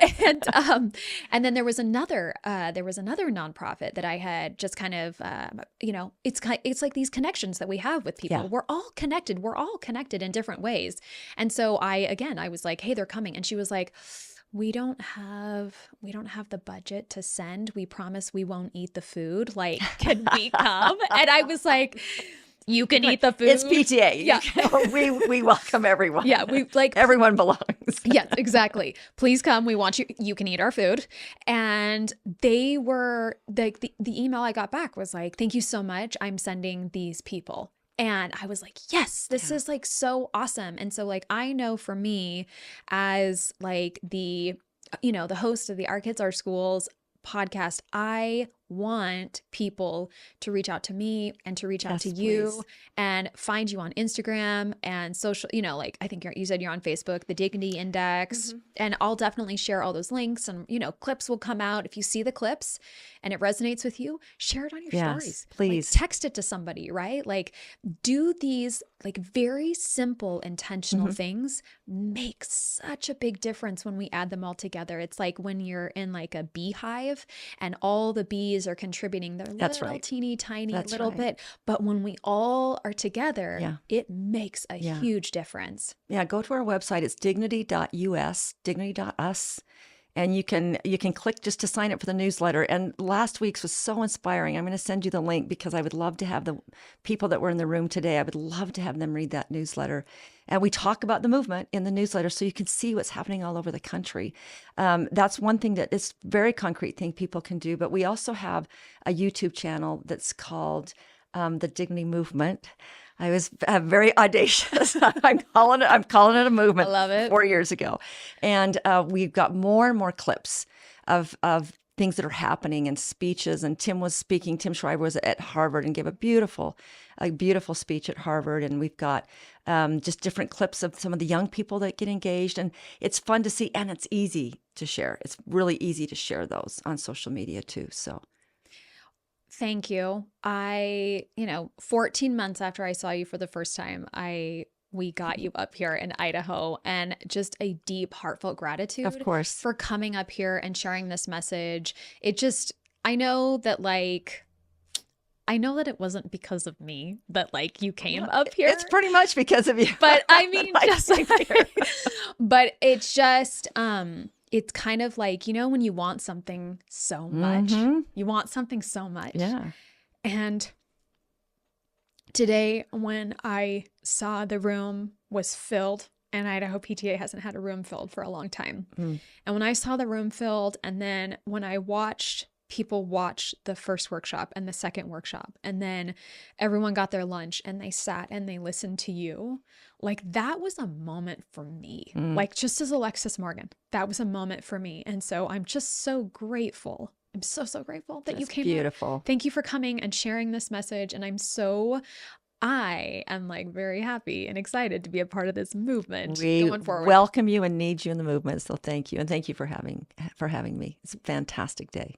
And then there was another nonprofit that I had just kind of, you know, it's like these connections that we have with people. Yeah. We're all connected. We're all connected in different ways. And so I was like, hey, they're coming. And she was like, we don't have the budget to send. We promise we won't eat the food. Like, can we come? And I was like, you can eat the food. It's PTA. Yeah. we welcome everyone. Yeah. We like everyone belongs. Yes, exactly. Please come. We want you. You can eat our food. And they were like, the email I got back was like, thank you so much. I'm sending these people. And I was like, yes, this is like so awesome. And so like, I know for me as like the host of the Our Kids, Our Schools podcast, I want people to reach out to me and to reach out to you, please. and find you on Instagram and social, you know, like I think you said you're on Facebook, the Dignity Index, and I'll definitely share all those links, and, you know, clips will come out. If you see the clips and it resonates with you, share it on your stories. Please. Like, text it to somebody, right? Like, do these like very simple intentional things make such a big difference when we add them all together. It's like when you're in like a beehive and all the bees are contributing their little teeny tiny little bit, but when we all are together, it makes a huge difference. Yeah, go to our website. It's dignity.us, dignity.us. And you can click just to sign up for the newsletter. And last week's was so inspiring. I'm going to send you the link because I would love to have the people that were in the room today, I would love to have them read that newsletter. And we talk about the movement in the newsletter so you can see what's happening all over the country. That's one thing that is a very concrete thing people can do. But we also have a YouTube channel that's called The Dignity Movement. I was very audacious. I'm calling it a movement. I love it. 4 years ago, and we've got more and more clips of things that are happening and speeches. And Tim Shriver was at Harvard and gave a beautiful speech at Harvard. And we've got just different clips of some of the young people that get engaged, and it's fun to see, and it's easy to share. It's really easy to share those on social media too. So. Thank you. 14 months after I saw you for the first time, we got you up here in Idaho, and just a deep, heartfelt gratitude, Of course, for coming up here and sharing this message. I know that it wasn't because of me that like you came up here. It's pretty much because of you. But I mean, but it's just, it's kind of like, you know, when you want something so much, you want something so much. Yeah. And today when I saw the room was filled, and Idaho PTA hasn't had a room filled for a long time. And when I saw the room filled, and then when I watched people watch the first workshop and the second workshop, and then everyone got their lunch and they sat and they listened to you, like that was a moment for me. Like, just as Alexis Morgan, that was a moment for me. And so I'm just so grateful. I'm so grateful that you came. Beautiful. Thank you for coming and sharing this message. And I am like very happy and excited to be a part of this movement going forward. We welcome you and need you in the movement. So thank you. And thank you for having me. It's a fantastic day.